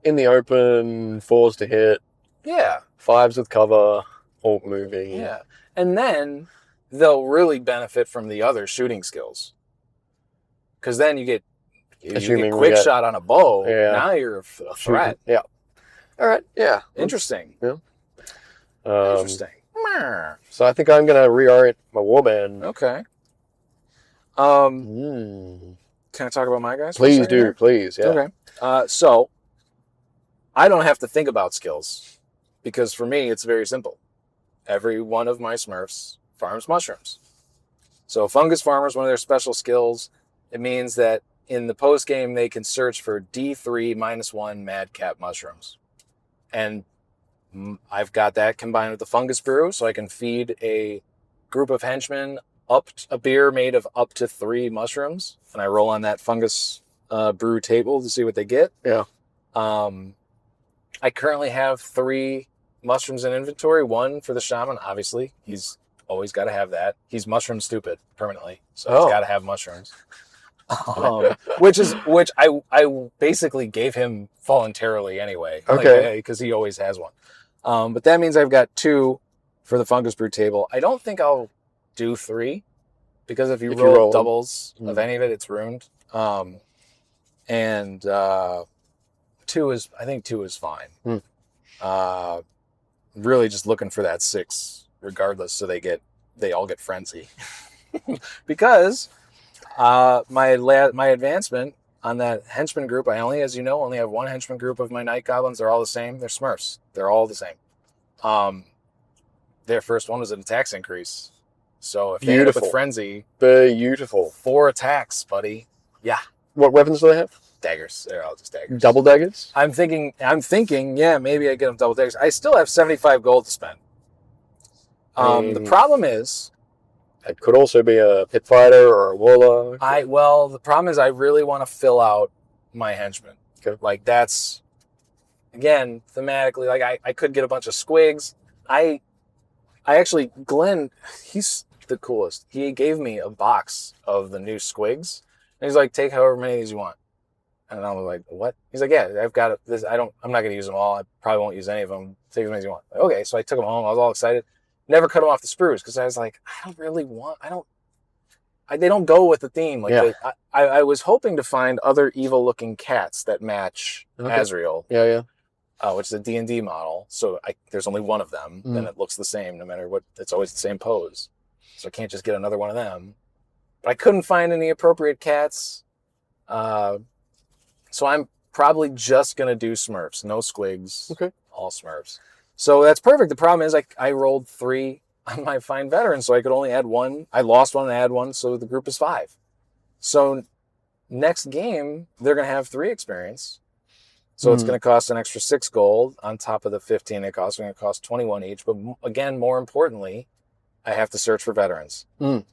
in the open, 4s to hit. Yeah. 5s with cover, all moving. Yeah. And then they'll really benefit from the other shooting skills. Because then you get quick shot on a bow. Yeah. Now you're a threat. Yeah. All right. Yeah. Interesting. Yeah. Interesting. So I think I'm going to reorient my warband. Okay. Can I talk about my guys? Please do. Please. Yeah. Okay. So I don't have to think about skills because for me, it's very simple. Every one of my Smurfs farms mushrooms. So fungus farmers, one of their special skills, it means that in the post game, they can search for D3 -1 madcap mushrooms. And I've got that combined with the fungus brew, so I can feed a group of henchmen a beer made of up to 3 mushrooms, and I roll on that fungus brew table to see what they get. Yeah. I currently have 3 mushrooms in inventory. 1 for the shaman, obviously. He's always got to have that. He's mushroom stupid permanently, so he's got to have mushrooms. Which I basically gave him voluntarily anyway. Okay. Because he always has one. But that means I've got 2 for the fungus brew table. I don't think I'll do 3 because if you roll doubles of any of it, it's ruined. And 2 is fine. Really just looking for that 6 regardless, so they all get frenzy. Because my advancement on that henchman group, I only have 1 henchman group of my night goblins. They're all the same. They're Smurfs. They're all the same. Their first one was an attacks increase. So if they end up with frenzy, beautiful, 4 attacks, buddy. Yeah. What weapons do they have? Daggers. They're all just daggers. Double daggers? I'm thinking, yeah, maybe I get them double daggers. I still have 75 gold to spend. The problem is, it could also be a pit fighter or a warlock. The problem is I really want to fill out my henchmen. Okay. Like that's, again, thematically, like I could get a bunch of squigs. I actually, Glenn, he's the coolest. He gave me a box of the new squigs. And he's like, take however many of these you want. And I was like, what? He's like, yeah, I've got this. I'm not going to use them all. I probably won't use any of them. Take as many as you want. Like, okay. So I took them home. I was all excited. Never cut them off the sprues because I was like, they don't go with the theme. Like I was hoping to find other evil looking cats that match Azrael. Yeah. Which is a D&D model. So there's only one of them and it looks the same no matter what. It's always the same pose. so I can't just get another one of them. But I couldn't find any appropriate cats, so I'm probably just going to do Smurfs. No Squigs. Okay. All Smurfs. So that's perfect. The problem is I rolled 3 on my Fine Veteran, so I could only add 1. I lost 1 and add 1, so the group is 5. So next game, they're going to have 3 experience. So it's going to cost an extra 6 gold on top of the 15 it costs. It's going to cost 21 each. But again, more importantly, I have to search for veterans. And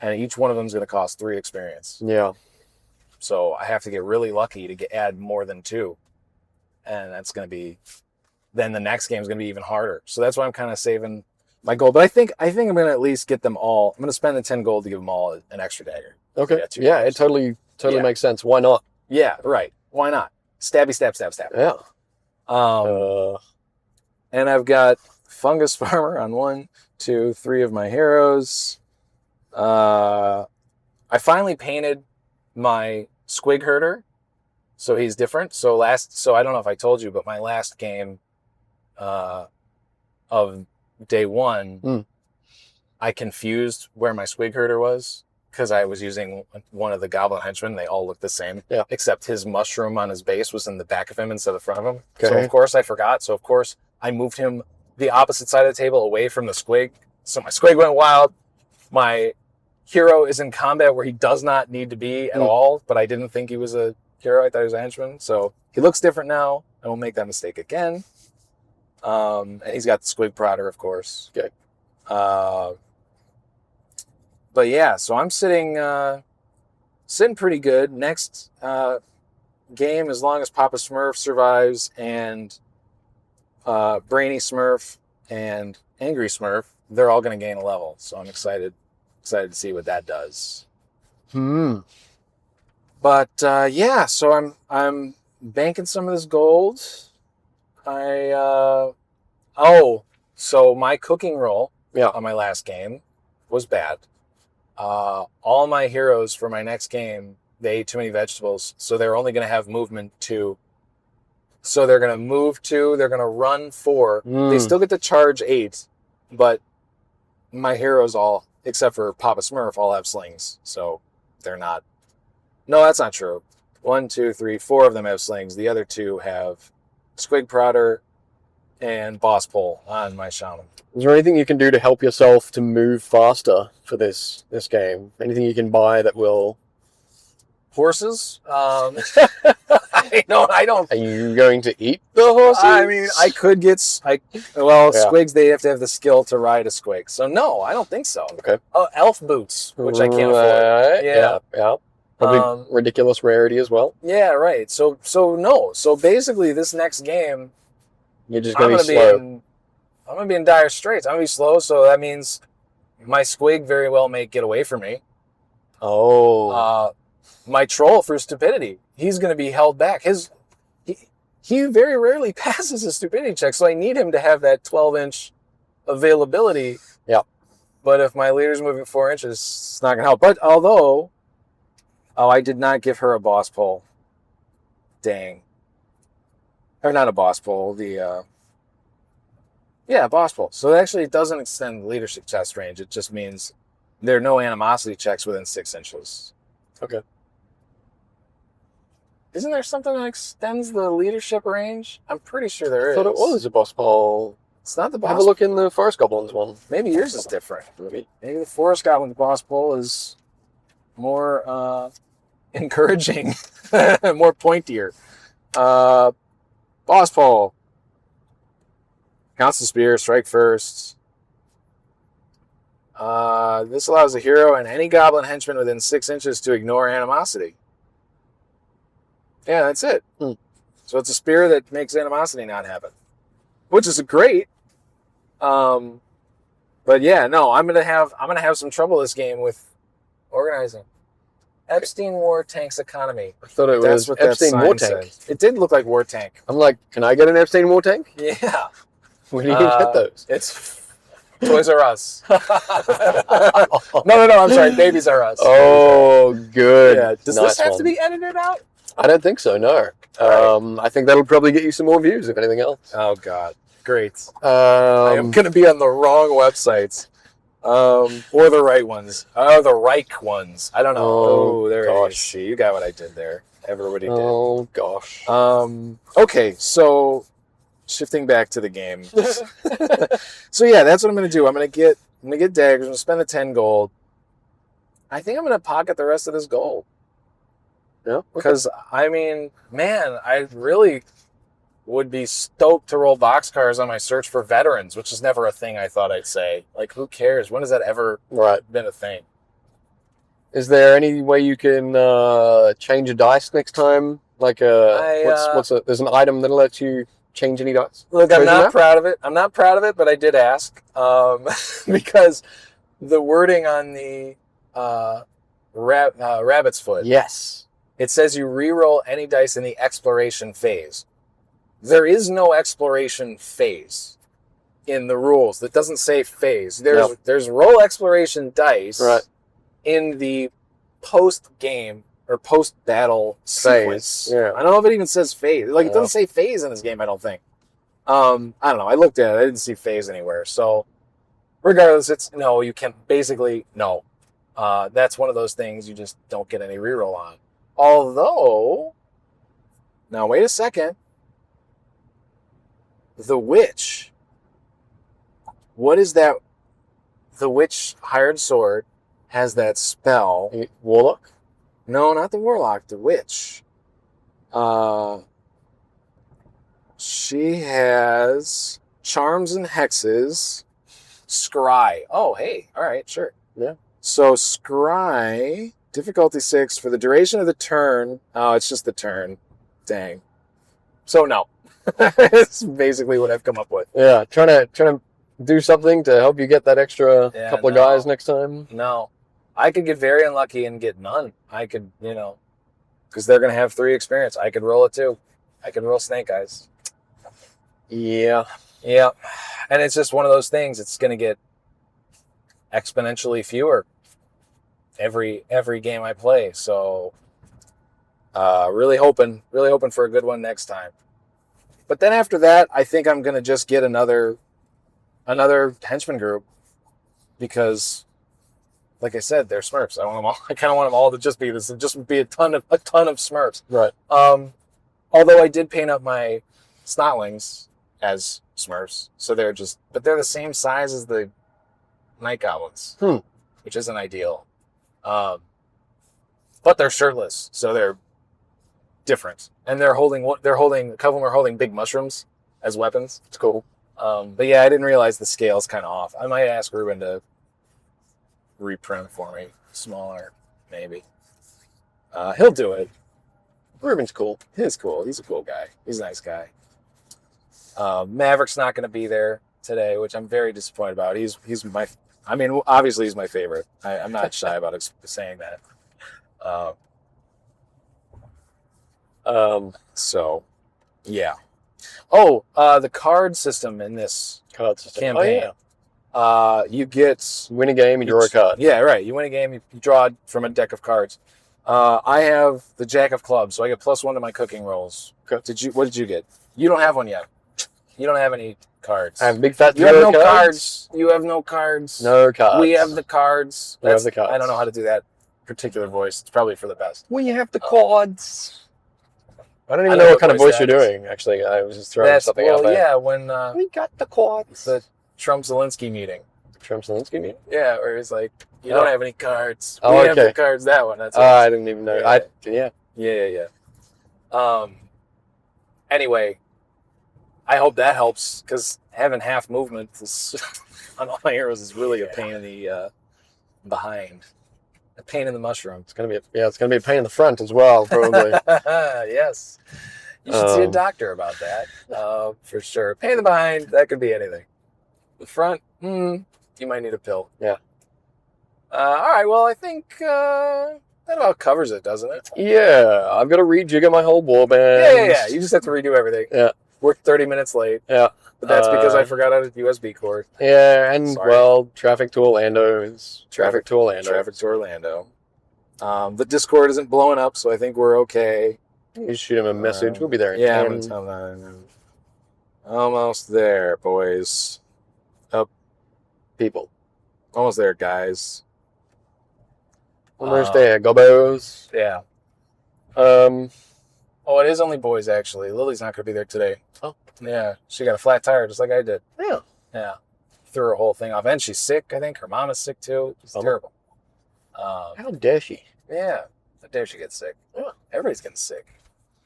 each one of them is going to cost 3 experience. Yeah. So I have to get really lucky to add more than 2. And that's going to be... Then the next game is going to be even harder. So that's why I'm kind of saving my gold. But I think I'm going to at least get them all. I'm going to spend the 10 gold to give them all an extra dagger. Okay. Yeah, it totally makes sense. Why not? Yeah, right. Why not? Stabby, stab, stab, stab. Yeah. And I've got Fungus Farmer on 1, 2, 3 of my heroes. I finally painted my Squig Herder, so he's different. So I don't know if I told you, but my last game of day 1, I confused where my Squig Herder was. Because I was using one of the Goblin Henchmen. They all look the same. Yeah. Except his mushroom on his base was in the back of him instead of front of him. Okay. So, of course, I forgot. So, of course, I moved him the opposite side of the table away from the Squig. So, my Squig went wild. My hero is in combat where he does not need to be at all. But I didn't think he was a hero. I thought he was a henchman. So, he looks different now. I won't make that mistake again. And he's got the Squig Prodder, of course. Okay. But yeah, so I'm sitting pretty good. Next game, as long as Papa Smurf survives and Brainy Smurf and Angry Smurf, they're all going to gain a level. So I'm excited to see what that does. But yeah, so I'm banking some of this gold. So my cooking roll on my last game was bad. All my heroes for my next game, they ate too many vegetables, so they're only going to have movement 2. So they're going to move 2, they're going to run 4. They still get to charge 8, but my heroes all, except for Papa Smurf, all have slings. So they're not... No, that's not true. 1, 2, 3, 4 of them have slings. The other 2 have Squig Prodder and Boss Pole on my Shaman. Is there anything you can do to help yourself to move faster for this game? Anything you can buy that will... Horses? I don't... Are you going to eat the horses? I mean, I could get... Squigs, they have to have the skill to ride a Squig. So no, I don't think so. Okay. Oh, elf boots, which I can't afford. Yeah. Probably ridiculous rarity as well. Yeah, right. So no. So basically, this next game... You're just going to be slow. I'm going to be in dire straits. I'm going to be slow, so that means my Squig very well may get away from me. Oh. My Troll, for stupidity, he's going to be held back. He very rarely passes his stupidity check, so I need him to have that 12-inch availability. Yeah. But if my leader's moving 4 inches, it's not going to help. But although, I did not give her a boss pole. Dang. Or not a boss pole, boss pole. So actually it doesn't extend the leadership test range. It just means there are no animosity checks within 6 inches. Okay. Isn't there something that extends the leadership range? I'm pretty sure there is. I thought it was a boss pole. It's not the boss. Have a look in the Forest Goblins one. Maybe yours is different. Maybe the Forest Goblins boss pole is more encouraging, more pointier. Boss pole. Counts the spear, strike first. This allows a hero and any goblin henchman within 6 inches to ignore animosity. Yeah, that's it. So it's a spear that makes animosity not happen, which is great. But yeah, no, I'm gonna have some trouble this game with organizing. Epstein War Tank's economy. I thought it was Epstein War Tank. It did look like War Tank. I'm like, can I get an Epstein War Tank? Yeah. Where do you get those? It's Toys R Us. No, I'm sorry. Babies R Us. Oh, good. Yeah. Does this have to be edited out? I don't think so, no. Right. I think that'll probably get you some more views, if anything else. Oh, God. Great. I am going to be on the wrong websites. Or the right ones. Oh, the Reich ones. I don't know. Oh, there gosh. it is. See, you got what I did there. Everybody did. Oh, gosh. Okay, so shifting back to the game. So yeah, that's what I'm gonna do. I'm gonna get daggers. I'm gonna spend the 10 gold. I think I'm gonna pocket the rest of this gold. Yeah. Because I mean, man, I really would be stoked to roll boxcars on my search for veterans, which is never a thing I thought I'd say. Like, who cares? When has that ever been a thing? Is there any way you can change a dice next time? Like, there's an item that lets you change any dice? Look, I'm not proud of it. But I did ask because the wording on the rabbit's foot. Yes. It says you re-roll any dice in the exploration phase. There is no exploration phase in the rules. That doesn't say phase. There's roll exploration dice in the post-game or post-battle sequence. Yeah. I don't know if it even says phase. Like, it doesn't say phase in this game, I don't think. I don't know. I looked at it. I didn't see phase anywhere. So, regardless, it's no, you can basically, no. That's one of those things you just don't get any reroll on. Although, now wait a second. The witch. What is that? The witch hired sword has that spell. Warlock? No, not the warlock. The witch. She has charms and hexes. Scry. Oh, hey. All right, sure. Yeah. So scry, difficulty 6 for the duration of the turn. Oh, it's just the turn. Dang. So no. That's basically what I've come up with. Yeah, trying to do something to help you get that extra couple of guys next time. No, I could get very unlucky and get none. I could, because they're gonna have 3 experience. I could roll it 2. I could roll snake eyes. Yeah, and it's just one of those things. It's gonna get exponentially fewer every game I play. So, really hoping for a good one next time. But then after that, I think I'm going to just get another henchman group because, like I said, they're Smurfs. I want them all. I kind of want them all to just be this, and just be a ton of Smurfs. Right. Although I did paint up my Snotlings as Smurfs, so they're the same size as the Nact-Ghuls, which isn't ideal. But they're shirtless, so they're different, and a couple of them are holding big mushrooms as weapons. It's cool. But yeah, I didn't realize the scale's kind of off. I might ask Ruben to reprint for me smaller, maybe. He'll do it. Ruben's cool. He's cool. He's a cool guy. He's a nice guy. Maverick's not going to be there today, which I'm very disappointed about. Obviously he's my favorite. I'm not shy about saying that. So, yeah. Oh, the card system in this campaign. Oh, yeah. You get... Win a game, you draw a card. Yeah, right. You win a game, you draw from a deck of cards. I have the Jack of Clubs, so I get +1 to my cooking rolls. Okay. What did you get? You don't have one yet. You don't have any cards. I have big fat You have no cards. You have no cards. No cards. We have the cards. We have the cards. I don't know how to do that particular voice. It's probably for the best. We have the cards. I don't even know what kind of voice you're doing, actually. I was just throwing something out there. Yeah, when... we got the cards. The Trump-Zelensky meeting. Trump-Zelensky meeting? Yeah, where he's like, you don't have any cards. Oh, we have the cards, that one. That's I didn't even know. Yeah. Anyway, I hope that helps, because having half movement on all my heroes is really a pain in the behind. A pain in the mushroom. It's gonna be a pain in the front as well, probably. Yes. You should see a doctor about that, for sure. Pain in the behind, that could be anything. The front, you might need a pill. Yeah. All right, well, I think that about covers it, doesn't it? Yeah, I've got to rejigger my whole warband. Yeah. You just have to redo everything. Yeah. We're 30 minutes late. Yeah. But that's because I forgot out a USB cord. Yeah, and, Sorry. traffic to Orlando is traffic to Orlando. Traffic to Orlando. The Discord isn't blowing up, so I think we're okay. You shoot him a message. We'll be there in yeah, 10. I'm going to tell them. Almost there, boys. People. Almost there, guys. Almost there, gobbos. Yeah. Oh, it is only boys, actually. Lily's not going to be there today. Oh. Yeah, she got a flat tire just like I did. Yeah. Yeah. Threw her whole thing off. And she's sick, I think. Her mom is sick, too. It's terrible. How dare she? Yeah. How dare she get sick? Yeah. Everybody's getting sick.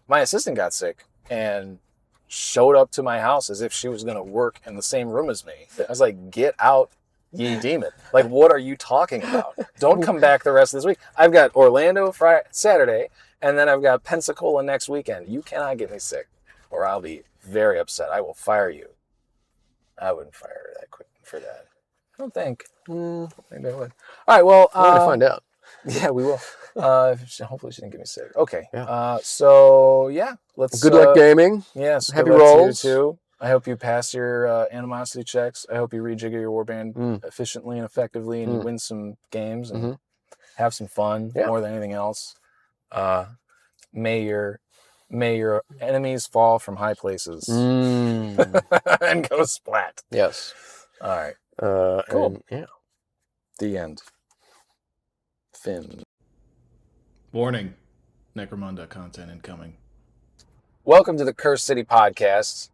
My assistant got sick and showed up to my house as if she was going to work in the same room as me. I was like, get out, ye demon. Like, what are you talking about? Don't come back the rest of this week. I've got Orlando Friday, Saturday, and then I've got Pensacola next weekend. You cannot get me sick, or I'll be very upset. I will fire you. I wouldn't fire her that quick for that. I don't think. Maybe I would. All right, well. We're going to find out. Yeah, we will. Hopefully she didn't get me sick. Okay. Yeah. So, yeah. Let's. Good luck gaming. Yes. Happy good luck to you rolls. too. I hope you pass your animosity checks. I hope you rejigger your warband efficiently and effectively, and you win some games and have some fun more than anything else. May your enemies fall from high places and go splat. Yes. All right. Cool. Yeah. The end. Finn. Warning. Necromunda content incoming. Welcome to the Cursed City Podcast.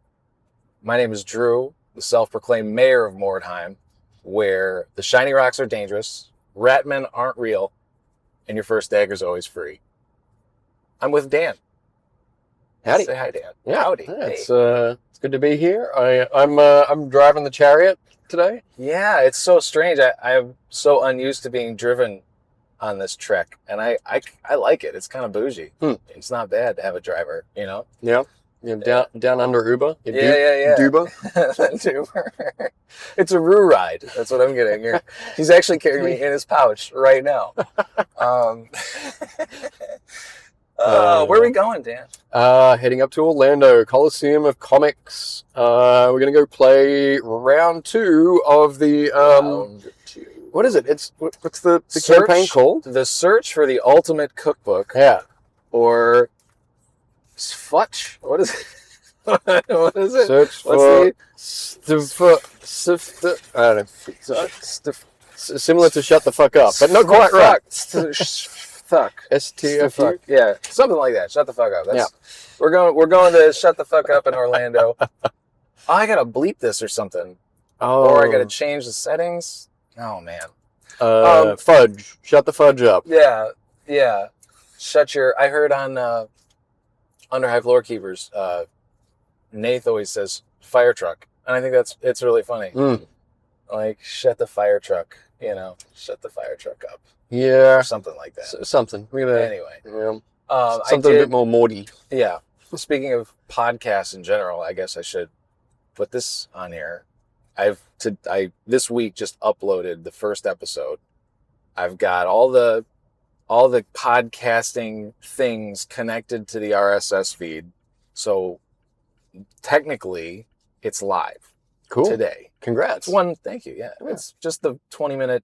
My name is Drew, the self-proclaimed mayor of Mordheim, where the shiny rocks are dangerous, rat men aren't real, and your first dagger's always free. I'm with Dan. Howdy. Say hi, Dan. Yeah. Howdy. Yeah, Hey. it's good to be here. I'm driving the chariot today. Yeah, it's so strange. I'm so unused to being driven on this trek, and I like it. It's kind of bougie. It's not bad to have a driver, you know? Yeah. Down under Uber. Yeah. Duber. Duber. It's a Roo ride. That's what I'm getting here. He's actually carrying me in his pouch right now. Where are we going, Dan? Heading up to Orlando, Coliseum of Comics. We're gonna go play round 2 of the Round 2. What is it? What's the campaign called? The Search for the Ultimate Cookbook. Yeah. Or SFTUC. What is it? What is it? Search for I don't know. Similar to Shut the Fuck Up, but not quite right. SFTUC. STFU. Yeah, something like that. Shut the fuck up. We're going to Shut the Fuck Up in Orlando. I gotta bleep this or something. Or I gotta change the settings. Oh man. Fudge. Shut the fudge up. Yeah. I heard on Underhive Lore Keepers, Nath always says fire truck, and I think it's really funny. Like, shut the fire truck, shut the fire truck up. Yeah. Or something like that. Something. Anyway. Yeah. Something a bit more Morty. Yeah. Speaking of podcasts in general, I guess I should put this on here. I this week just uploaded the first episode. I've got all the podcasting things connected to the RSS feed. So technically it's live. Cool. Today. Congrats. Thank you. Yeah. It's just the 20-minute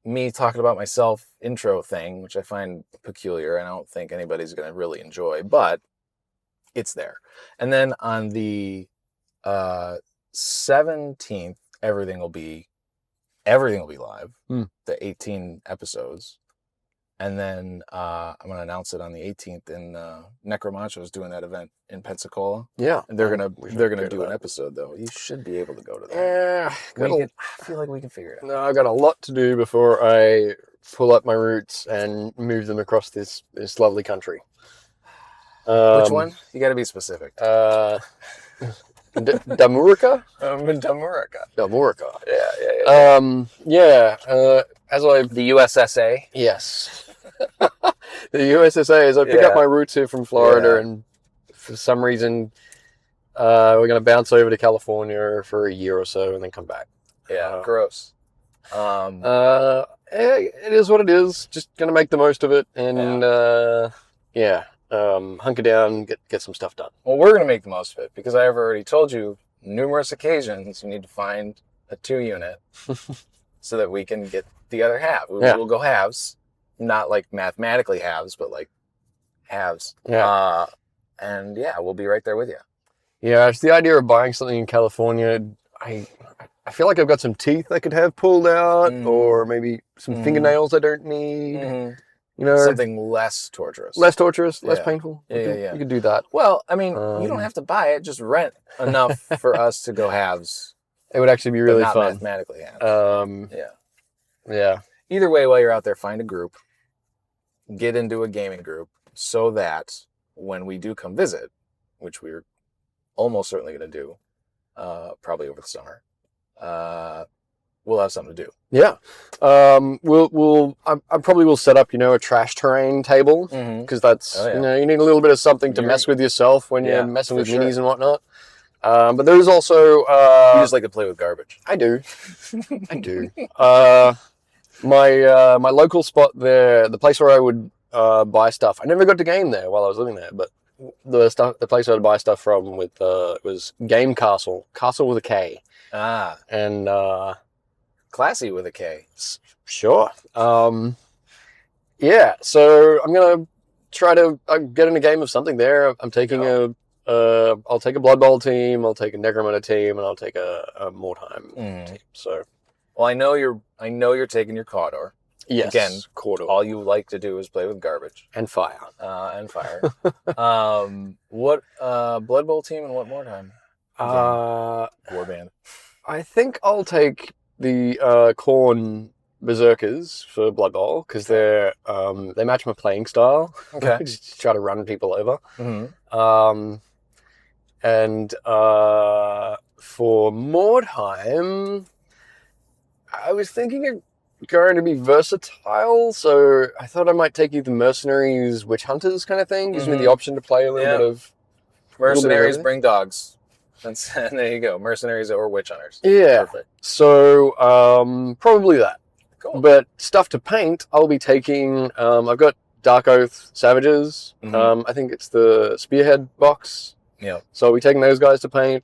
me talking about myself intro thing, which I find peculiar. I don't think anybody's going to really enjoy, but it's there. And then on the 17th, everything will be live. The 18 episodes. And then I'm going to announce it on the 18th, and Necromunda is doing that event in Pensacola. Yeah. And they're going to do an episode, though. You should be able to go to that. Yeah. I feel like we can figure it out. No, I've got a lot to do before I pull up my roots and move them across this lovely country. Which one? You got to be specific. Damurica? Damurica. Yeah. The USSA? Yes. The USSA, as I pick up my roots here from Florida, and for some reason, we're going to bounce over to California for a year or so and then come back. Yeah, gross. It is what it is. Just going to make the most of it and, hunker down, get some stuff done. Well, we're going to make the most of it because I have already told you numerous occasions you need to find a 2 unit so that we can get the other half. We'll go halves, not like mathematically halves, but like halves. Yeah. We'll be right there with you. Yeah, it's the idea of buying something in California. I I feel like I've got some teeth I could have pulled out, or maybe some fingernails I don't need. You know, something less torturous. Less torturous, less painful. Yeah. You could do that. Well, I mean, you don't have to buy it. Just rent enough for us to go halves. It would actually be really not fun. Mathematically halves. Yeah. Either way, while you're out there, find a group. Get into a gaming group so that when we do come visit, which we're almost certainly going to do, probably over the summer, we'll have something to do. Yeah. I probably will set up, a trash terrain table, because that's, you need a little bit of something to mess with yourself when you're messing with minis and whatnot. But there's also... you just like to play with garbage. I do. I do. My local spot there, the place where I would buy stuff, I never got to game there while I was living there, but the place I would buy stuff from was Game Castle with a K. And classy with a K. Sure. Yeah, so I'm gonna try to get in a game of something there. I'm taking I'll take a Blood Bowl team, I'll take a Necromunda team, and I'll take a Mordheim team. So, well, I know you're taking your Cawdor. Yes. Again, Cawdor. all you like to do is play with garbage and fire. What Blood Bowl team and what Mordheim? Warband. I think I'll take the Khorne Berserkers for Blood Bowl because they match my playing style. Okay. Just try to run people over. And for Mordheim, I was thinking of going to be versatile, so I thought I might take either Mercenaries, Witch Hunters kind of thing. Gives me the option to play a little bit of... Mercenaries bring dogs. And there you go. Mercenaries or Witch Hunters. Yeah. Perfect. So, probably that. Cool. But stuff to paint, I'll be taking... I've got Dark Oath Savages. I think it's the Spearhead box. Yeah. So I'll be taking those guys to paint.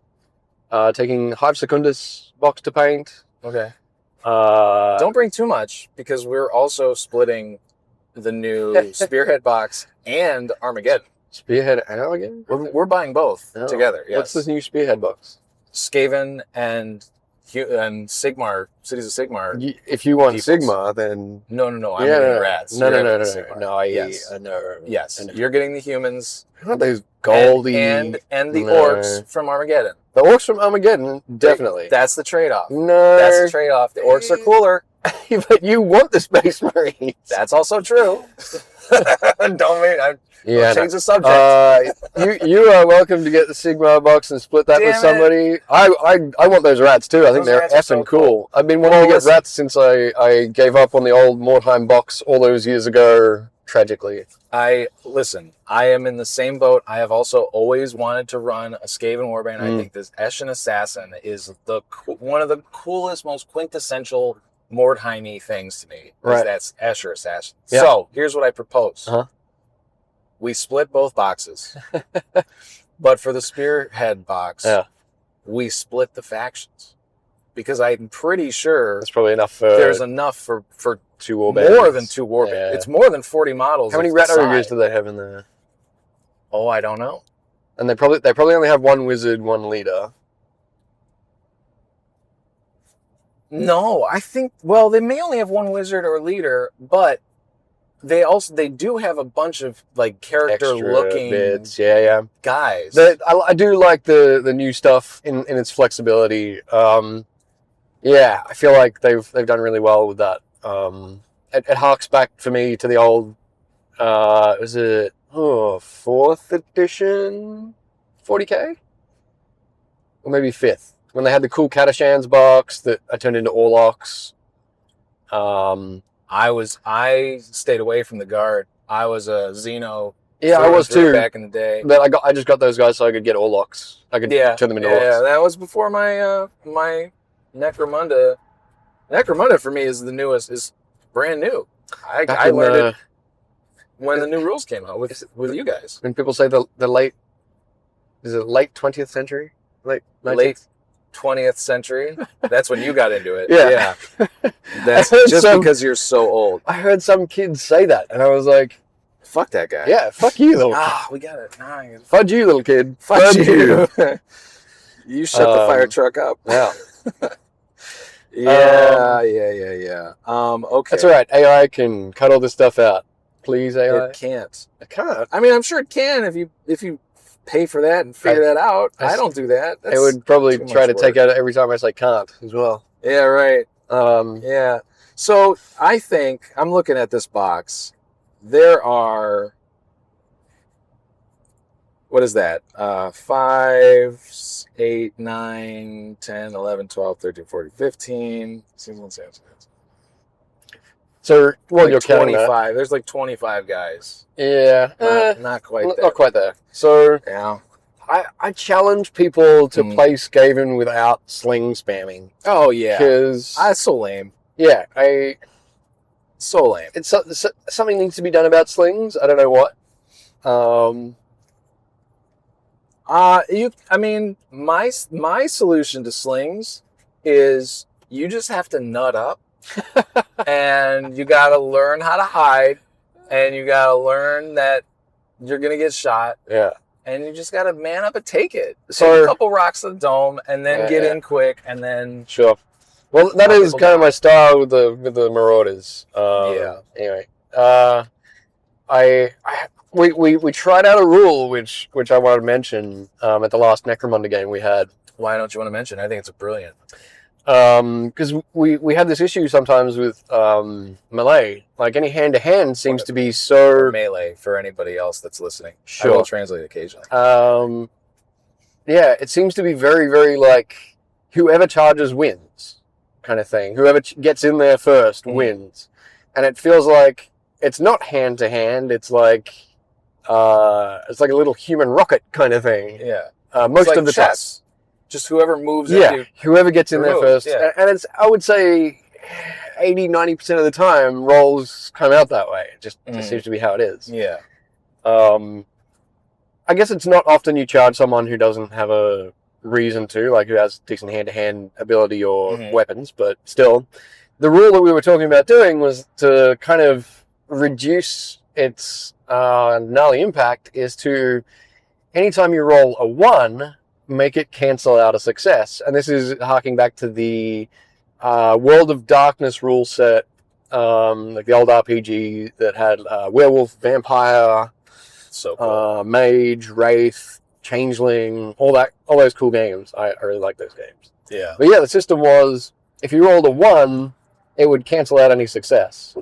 Taking Hive Secundus box to paint. Okay. Don't bring too much, because we're also splitting the new Spearhead box and Armageddon. Spearhead and Armageddon? We're buying both together. Yes. What's this new Spearhead box? Skaven and Sigmar, Cities of Sigmar. If you want peoples. Sigmar, then... No. I'm getting rats. No. Yes. Yes. You're getting the humans. Not those goldy... And the orcs from Armageddon. The orcs from Armageddon, definitely. That's the trade-off. No. That's the trade-off. The orcs are cooler. But you want the Space Marines. That's also true. Don't change the subject. You are welcome to get the Sigmar box and split that with somebody. I want those rats too. I think they're effing cool. I've been wanting to get rats since I gave up on the old Mordheim box all those years ago, tragically. I am in the same boat. I have also always wanted to run a Skaven Warband. I think this Eshin Assassin is one of the coolest, most quintessential Mordheim-y things to me. Right. That's Escher Assassin. Yeah. So, here's what I propose. We split both boxes. But for the Spearhead box, we split the factions. Because I'm pretty sure that's probably enough. There's enough for 2 warbands. More than 2 warbands. Yeah. It's more than 40 models. How many rat ogres do they have in there? Oh, I don't know. And they probably only have 1 wizard, 1 leader. No, I think, well, they may only have 1 wizard or leader, but they do have a bunch of like character looking bits. guys. I do like the new stuff in its flexibility. I feel like they've done really well with that. It harks back for me to the old was it 4th edition 40k? Or maybe 5th. When they had the cool Catachans box that I turned into Orlocks. I stayed away from the guard. I was a Xeno. Yeah, I was too. Back in the day. But I just got those guys so I could get Orlocks. I could turn them into Orlocks. Yeah, that was before my my Necromunda. Necromunda for me is the newest, is brand new. I learned it when the new rules came out with you guys. When people say the late 20th century? Late 20th century. That's when you got into it. Yeah. That's just because you're so old. I heard some kids say that, and I was like, fuck that guy. Yeah, fuck you, little kid. We got it. Fudge you, little kid. Fudge you. You shut the fire truck up. Yeah. Yeah. Okay. That's all right. AI can cut all this stuff out. Please, AI. It can't. It can't. I mean, I'm sure it can if you pay for that and figure that out. I don't do that. It would probably try to take out every time I say can't as well. Yeah, right. Yeah. So I think I'm looking at this box. There are, what is that? 5, 8, 9, 10, 11, 12, 13, 14, 15, 16, 17. So, well, like you're counting 25. that. There's like 25 guys. Yeah. Not quite there. Not quite there. So, yeah. I challenge people to play Skaven without sling spamming. Oh, yeah. Because That's so lame. Yeah, so lame. It's something needs to be done about slings. I don't know what. I mean, my solution to slings is you just have to nut up, and you got to learn how to hide, and you got to learn that you're gonna get shot. Yeah. And you just got to man up and take it. So take a couple rocks to the dome, and then get in quick, and then sure. Well, that is kind of my style with the Marauders. Anyway, we tried out a rule which I wanted to mention at the last Necromunda game we had. Why don't you want to mention? I think it's brilliant. Because we have this issue sometimes with melee. Like any hand to hand seems to be so or melee for anybody else that's listening. Sure. I will translate occasionally. Yeah, it seems to be very, very like whoever charges wins kind of thing. Whoever gets in there first wins, and it feels like it's not hand to hand. It's like a little human rocket kind of thing. Yeah, most like of the chess. Just whoever moves. Whoever gets in there first, and it's I would say 80-90% of the time rolls come out that way. It just seems to be how it is. Yeah. I guess it's not often you charge someone who doesn't have a reason to, like who has decent hand-to-hand ability or weapons, but still. The rule that we were talking about doing was to kind of reduce its gnarly impact is to, anytime you roll a 1, make it cancel out a success. And this is harking back to the World of Darkness rule set, like the old RPG that had werewolf, vampire, so cool. Mage, Wraith, Changeling, all those cool games. I really like those games. Yeah. But yeah, the system was if you rolled a 1, it would cancel out any success.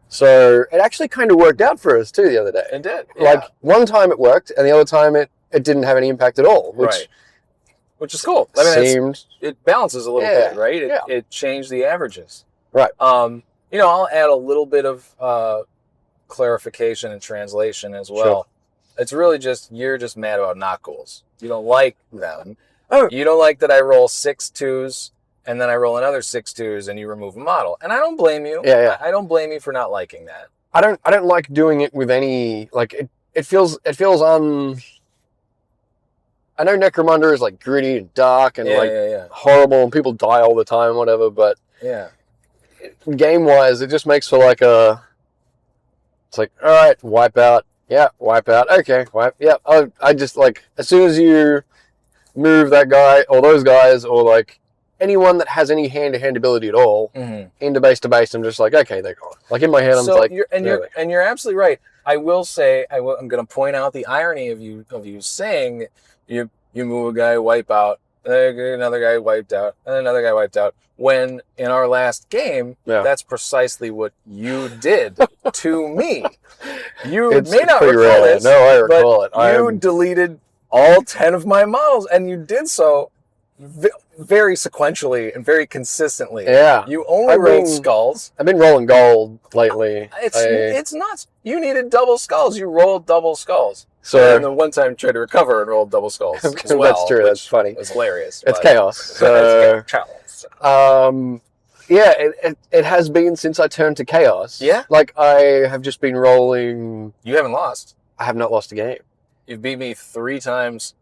So it actually kind of worked out for us too the other day. It did. Yeah. Like one time it worked, and the other time it didn't have any impact at all. Which is cool. I mean, it balances a little bit, right? It changed the averages. Right. I'll add a little bit of clarification and translation as well. Sure. It's really just, you're just mad about Nact-Ghuls. You don't like them. Oh. You don't like that I roll 6 2s and then I roll another 6 2s and you remove a model. And I don't blame you. Yeah. I don't blame you for not liking that. I don't like doing it with any, like, it feels I know Necromunda is like gritty and dark and horrible and people die all the time, whatever, but game-wise, it just makes for like it's like, all right, wipe out. Yeah, wipe out. Okay, wipe. Yeah, I just like, as soon as you move that guy or those guys or like anyone that has any hand-to-hand ability at all into base to base, I'm just like, okay, they're gone. Like in my head, I'm like, you're absolutely right. I will say, I'm going to point out the irony of you saying you move a guy, wipe out, another guy wiped out, and another guy wiped out. When in our last game, that's precisely what you did to me. You may not recall this, no, I recall it. You deleted all 10 of my models, and you did so very sequentially and very consistently. Yeah. You only rolled skulls. I've been rolling gold lately. It's nuts. You needed double skulls. You rolled double skulls. So, and then one time tried to recover and rolled double skulls as well. That's true. That's funny. It's hilarious. It's chaos. So, it has been since I turned to chaos. Yeah. Like I have just been rolling. You haven't lost. I have not lost a game. You've beat me 3 times.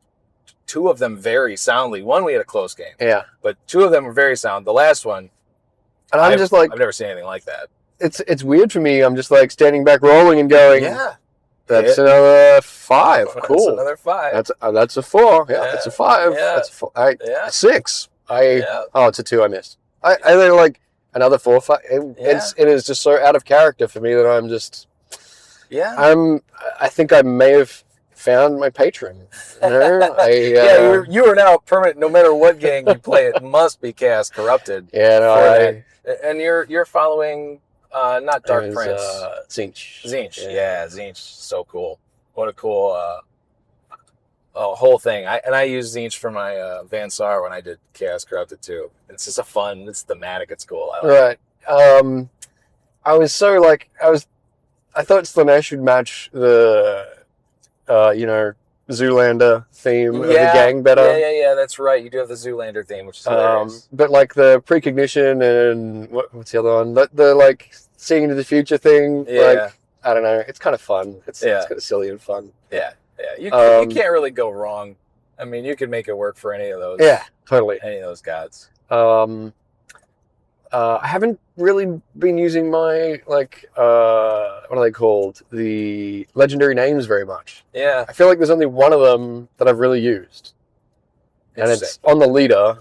2 of them very soundly. One we had a close game. Yeah. But 2 of them were very sound. The last one, and I'm just like, I've never seen anything like that. It's weird for me. I'm just like standing back, rolling, and going, yeah. That's another 5. Cool. That's another 5. That's a 4. Yeah, that's a 5. Yeah. That's a 4. 6. Oh, it's a 2 I missed. I like another 4 or 5. It is just so out of character for me that I'm just. Yeah. I think I may have found my patron. You know? You are now permanent. No matter what gang you play, it must be cast corrupted. Yeah, no, and you're following not Dark Prince, Tzeentch. Yeah, Tzeentch, so cool. What a cool whole thing. I use Tzeentch for my Vansar when I did Chaos Corrupted too. It's just it's thematic. It's cool. Right. I thought Slaanesh should match the, Zoolander theme of the gang better. Yeah, that's right. You do have the Zoolander theme, which is hilarious. But like the precognition and what's the other one? The like seeing into the future thing. Yeah. Like, I don't know. It's kind of fun. It's kind of silly and fun. Yeah. You can't really go wrong. I mean, you can make it work for any of those. Yeah, totally. Any of those gods. I haven't really been using my, what are they called? The legendary names very much. Yeah. I feel like there's only one of them that I've really used. And it's on the leader.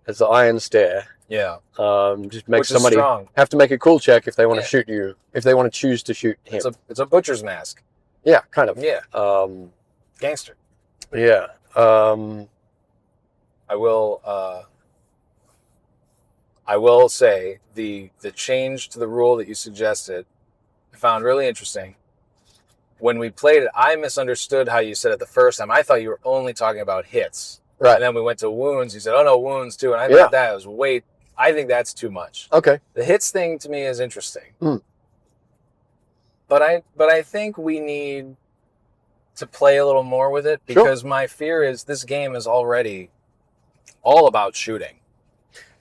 It's the Iron Stare. Yeah. Just make somebody have to make a cool check if they want to shoot you. If they want to choose to shoot him. It's a butcher's mask. Yeah, kind of. Yeah. Gangster. Yeah. I will say the change to the rule that you suggested, I found really interesting. When we played it, I misunderstood how you said it the first time. I thought you were only talking about hits. Right. And then we went to wounds. You said, "Oh no, wounds too." And I thought that was I think that's too much. Okay. The hits thing to me is interesting. Mm. But I think we need to play a little more with it because my fear is this game is already all about shooting.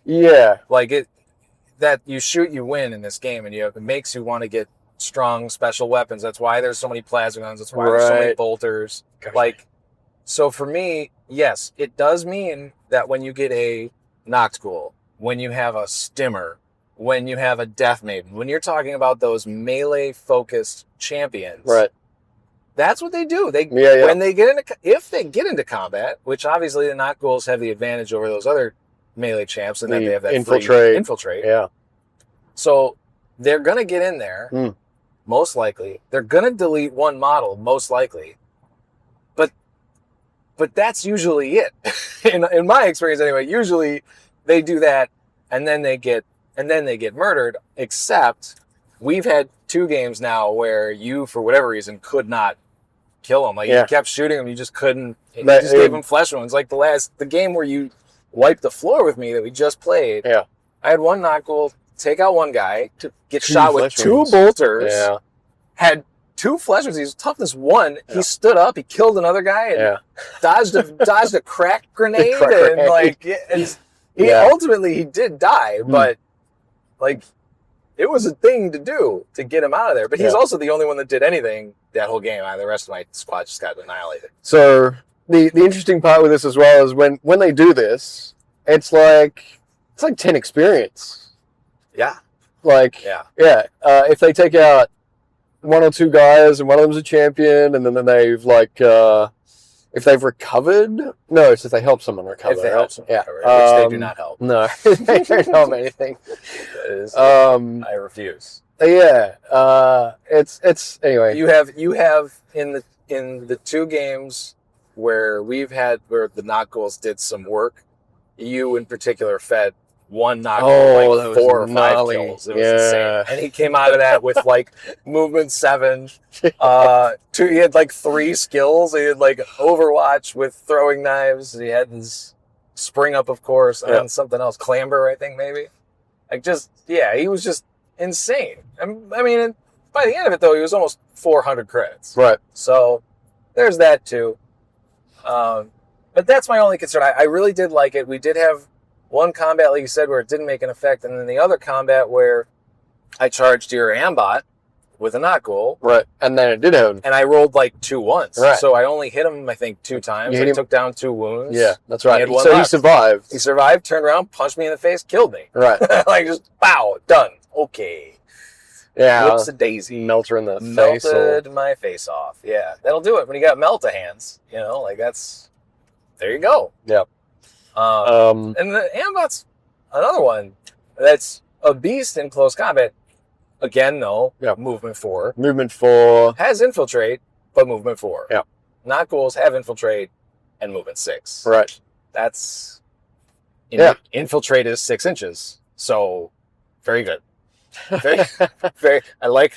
Yeah. Like that you shoot, you win in this game, and it makes you want to get strong special weapons. That's why there's so many plasma guns. That's why there's so many bolters. Gotcha. So for me, yes, it does mean that when you get a Nact-Ghuls, when you have a Stimmer, when you have a Death Maiden, when you're talking about those melee-focused champions, right? That's what they do. When they get into combat, which obviously the Nact-Ghuls have the advantage over those other melee champs, and then they have that infiltrate. Yeah. So they're gonna get in there, most likely. They're gonna delete one model, most likely. But that's usually it. in my experience anyway, usually they do that and then they get murdered, except we've had 2 games now where you, for whatever reason, could not kill them. You kept shooting them, you just couldn't. You just gave them flesh wounds. Like the game where you wiped the floor with me that we just played. Yeah. I had one Nact-Ghuls take out one guy, to get shot with 2 bolters. Yeah. Had 2 flesh wounds. He was toughness 1. Yeah. He stood up. He killed another guy and dodged a crack grenade. Ultimately he did die, but it was a thing to do to get him out of there. But he's also the only one that did anything that whole game. The rest of my squad just got annihilated. So the interesting part with this as well is when they do this, it's like 10 experience. Yeah. If they take out 1 or 2 guys and one of them's a champion, and then they've if they've recovered, if they help someone recover. If they help someone recover, which they do not help. No, they don't help anything. I refuse. Yeah. It's anyway. You have in the 2 games where the Nact-Ghuls did some work, you in particular fed one Nact-Ghuls 4 or 5 kills. It was insane. And he came out of that with movement 7. He had 3 skills. He had Overwatch with throwing knives. He had his spring up, of course, and then something else, clamber, I think maybe. He was just insane. I mean, by the end of it though, he was almost 400 credits. Right. So there's that too. But that's my only concern. I really did like it. We did have one combat, like you said, where it didn't make an effect, and then the other combat where I charged your Ambot with a Nact-Ghuls. Right, and then it did him. And I rolled 2 once. Right. So I only hit him, I think, 2 times. I took down 2 wounds. Yeah, that's right. He survived. He survived, turned around, punched me in the face, killed me. Right. Just, pow, done. Okay. Yeah. Whoops-a-daisy. Melter in the face. Melted my face off. Yeah, that'll do it when you got Melta hands. That's... There you go. Yeah. And the Ambot's another one that's a beast in close combat. Again, though, movement 4. Movement 4. Has infiltrate, but movement 4. Yeah. Nact-Ghuls have infiltrate and movement 6. Right. That's... Infiltrate is 6 inches. So, very good. Very. I like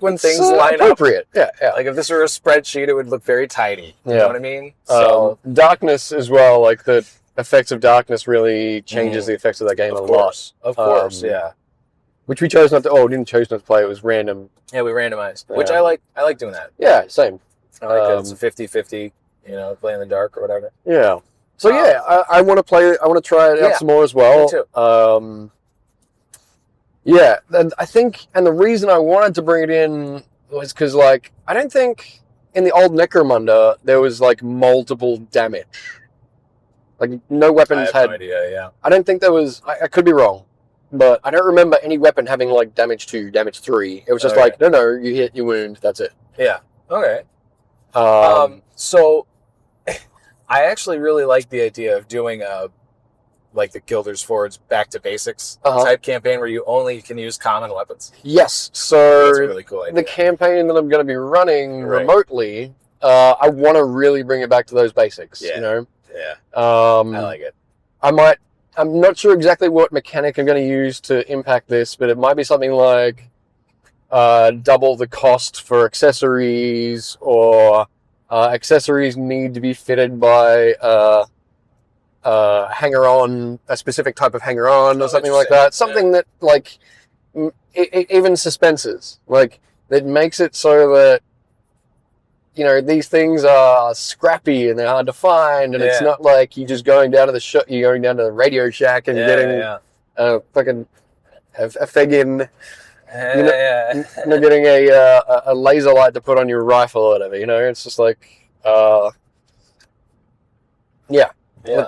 when things line appropriate. up. Yeah. Like if this were a spreadsheet, it would look very tidy. You know what I mean? So darkness as well. Like the effects of darkness really changes the effects of that game a lot. Of course, yeah. Which we chose not to. Oh, we didn't choose not to play. It was random. Yeah, we randomized, which I like. I like doing that. Yeah, same. I like that it's a 50-50. You know, play in the dark or whatever. Yeah. So I want to play. I want to try it out some more as well. Me too. Yeah, and I think, and the reason I wanted to bring it in was because, like, I don't think in the old Necromunda there was like multiple damage. Like, no weapons had. No idea. Yeah. I don't think there was. I could be wrong, but I don't remember any weapon having like damage 2, damage 3. It was just like, no, you hit, you wound, that's it. Yeah. Okay. So, I actually really like the idea of doing like the Guilders Forge back to basics type campaign where you only can use common weapons. Yes, so that's a really cool idea. The campaign that I'm going to be running remotely, I want to really bring it back to those basics. Yeah. You know. Yeah. I like it. I'm not sure exactly what mechanic I'm going to use to impact this, but it might be something like double the cost for accessories, or accessories need to be fitted by hanger-on, a specific type of hanger-on or something like that. Something that, like, even suspenses, like, that makes it so that, you know, these things are scrappy and they're hard to find, and it's not like you're just going down to the you're going down to the Radio Shack and getting a fucking getting a laser light to put on your rifle or whatever. You know, it's just like,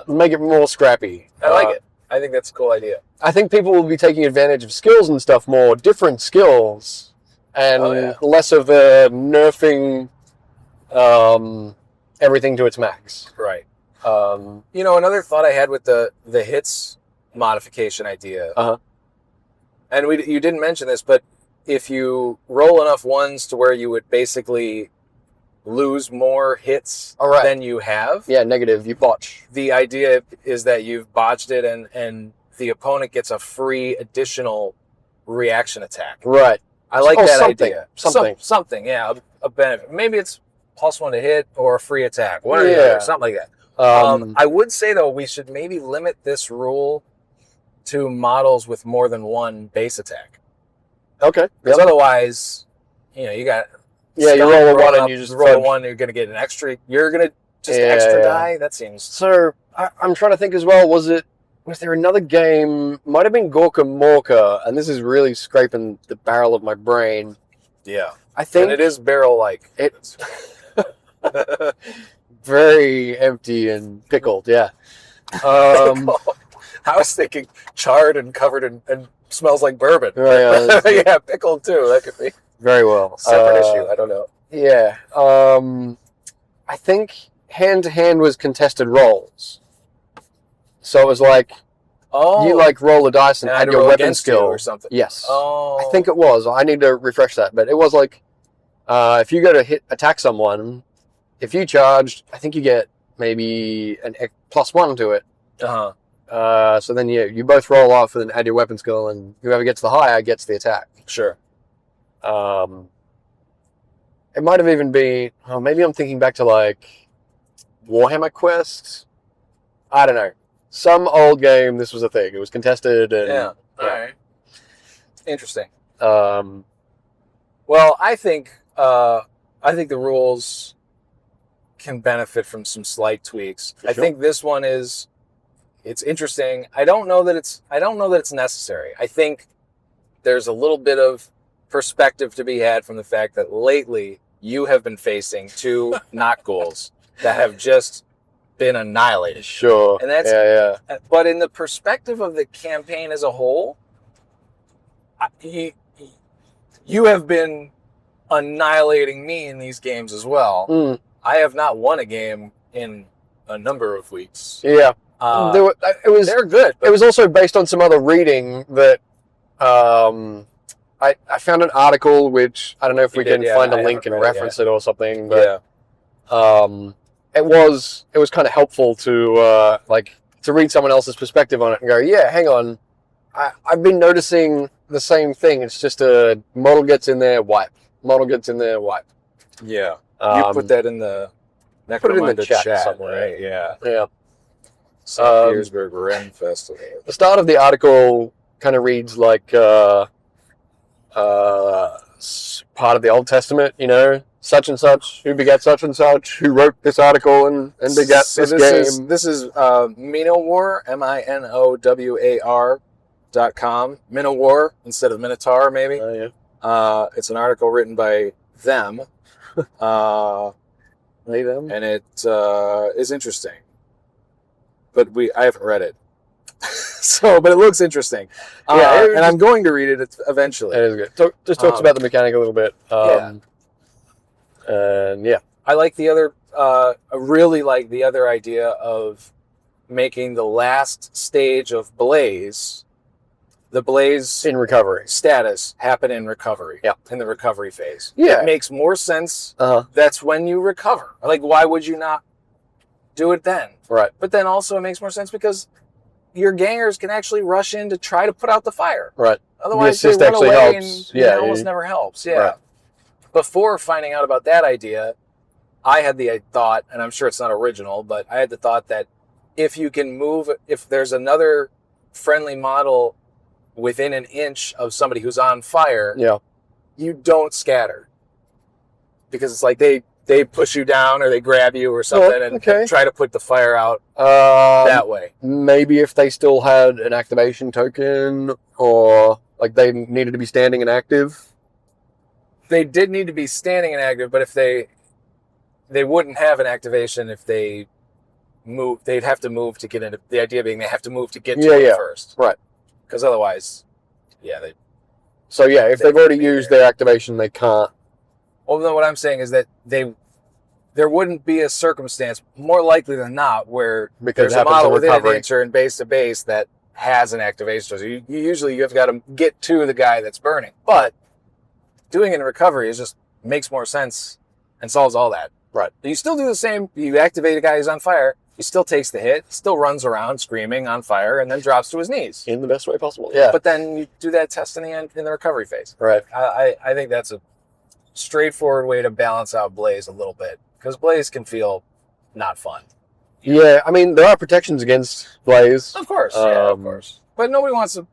make it more scrappy. I like it. I think that's a cool idea. I think people will be taking advantage of skills and stuff more, different skills, and less of the nerfing everything to its max. Right. You know, another thought I had with the hits modification idea, and you didn't mention this, but if you roll enough ones to where you would basically lose more hits than you have. Yeah, negative. You botch. The idea is that you've botched it, and the opponent gets a free additional reaction attack. Right. I like that idea. Something, yeah, a benefit. Maybe it's +1 to hit or a free attack. One or the other, something like that. I would say, though, we should maybe limit this rule to models with more than one base attack. Okay. Because otherwise, you know, you got... Yeah, you roll a 1 and you just roll a 1. You're going to get an extra. You're going to just extra die. That seems. So I'm trying to think as well. Was there another game? Might have been Gorka Morka, and this is really scraping the barrel of my brain. Yeah, I think it is barrel-like. It's very empty and pickled. Yeah. I was thinking charred and covered and smells like bourbon. Yeah, pickled too. That could be. Very well. Separate issue. I don't know. Yeah. I think hand-to-hand was contested rolls. So it was like, you like roll a dice and add your weapon skill or something. Yes. Oh. I think it was. I need to refresh that, but it was like, if you go to attack someone, if you charged, I think you get maybe an +1 to it. So then you both roll off and then add your weapon skill, and whoever gets the higher gets the attack. Sure. It might have even been, maybe I'm thinking back to like Warhammer Quest. I don't know. Some old game, this was a thing. It was contested. And, All right. Interesting. Well, I think the rules can benefit from some slight tweaks. I think this one it's interesting. I don't know that it's necessary. I think there's a little bit of perspective to be had from the fact that lately you have been facing 2 Nact-Ghuls that have just been annihilated. Sure. And that's but in the perspective of the campaign as a whole, you have been annihilating me in these games as well. I have not won a game in a number of weeks. Yeah. They're good. It was also based on some other reading that I found an article which I don't know if we can find a link and reference it or something, but it was kind of helpful to to read someone else's perspective on it and go, yeah, hang on, I've been noticing the same thing. It's just a model gets in there, wipe. Model gets in there, wipe. Yeah, you put that in the Necromunda chat somewhere, right? Yeah. Yeah. St. Petersburg Ren Festival. The start of the article kind of reads like part of the Old Testament, such and such, who begat such and such, who wrote this article and begat this game. This is Minowar, MINOWAR.com. Minowar instead of Minotaur, maybe. It's an article written by them. Them. And it is interesting. But I haven't read it. But it looks interesting. And I'm going to read it eventually. It is good. Just talks about the mechanic a little bit. And I like the other, I really like the other idea of making the last stage of Blaze, the Blaze in recovery status, happen in recovery. Yeah. In the recovery phase. Yeah. It makes more sense. That's when you recover. Like, why would you not do it then? Right. But then also it makes more sense because your gangers can actually rush in to try to put out the fire. Right. Otherwise, the assist they run actually away helps. and it almost never helps. Yeah. Right. Before finding out about that idea, I had the thought, and I'm sure it's not original, but I had the thought that if there's another friendly model within an inch of somebody who's on fire, you don't scatter. Because it's like they push you down or they grab you or something and try to put the fire out that way. Maybe if they still had an activation token or like they needed to be standing and active. They did need to be standing and active, but if they wouldn't have an activation if they move, they'd have to move to get into, the idea being they have to move to get to it first. Right. Because otherwise, So if they've already used their activation, they can't. Well, then what I'm saying is that there wouldn't be a circumstance, more likely than not, where there's a model within nature and base to base that has an activation. So you usually have got to get to the guy that's burning. But doing it in recovery makes more sense and solves all that. Right. You still do the same. You activate a guy who's on fire. He still takes the hit, still runs around screaming on fire, and then drops to his knees. In the best way possible. Yeah. But then you do that test in the end in the recovery phase. Right. I think that's a straightforward way to balance out Blaze a little bit. Because Blaze can feel not fun. Yeah, I mean, there are protections against Blaze. Of course, of course. But nobody wants to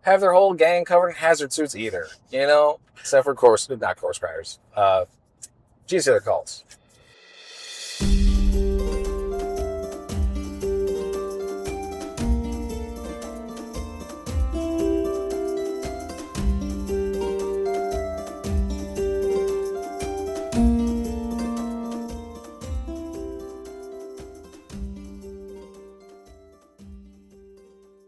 have their whole gang covered in hazard suits either, except for not course riders. Geez, they're cults.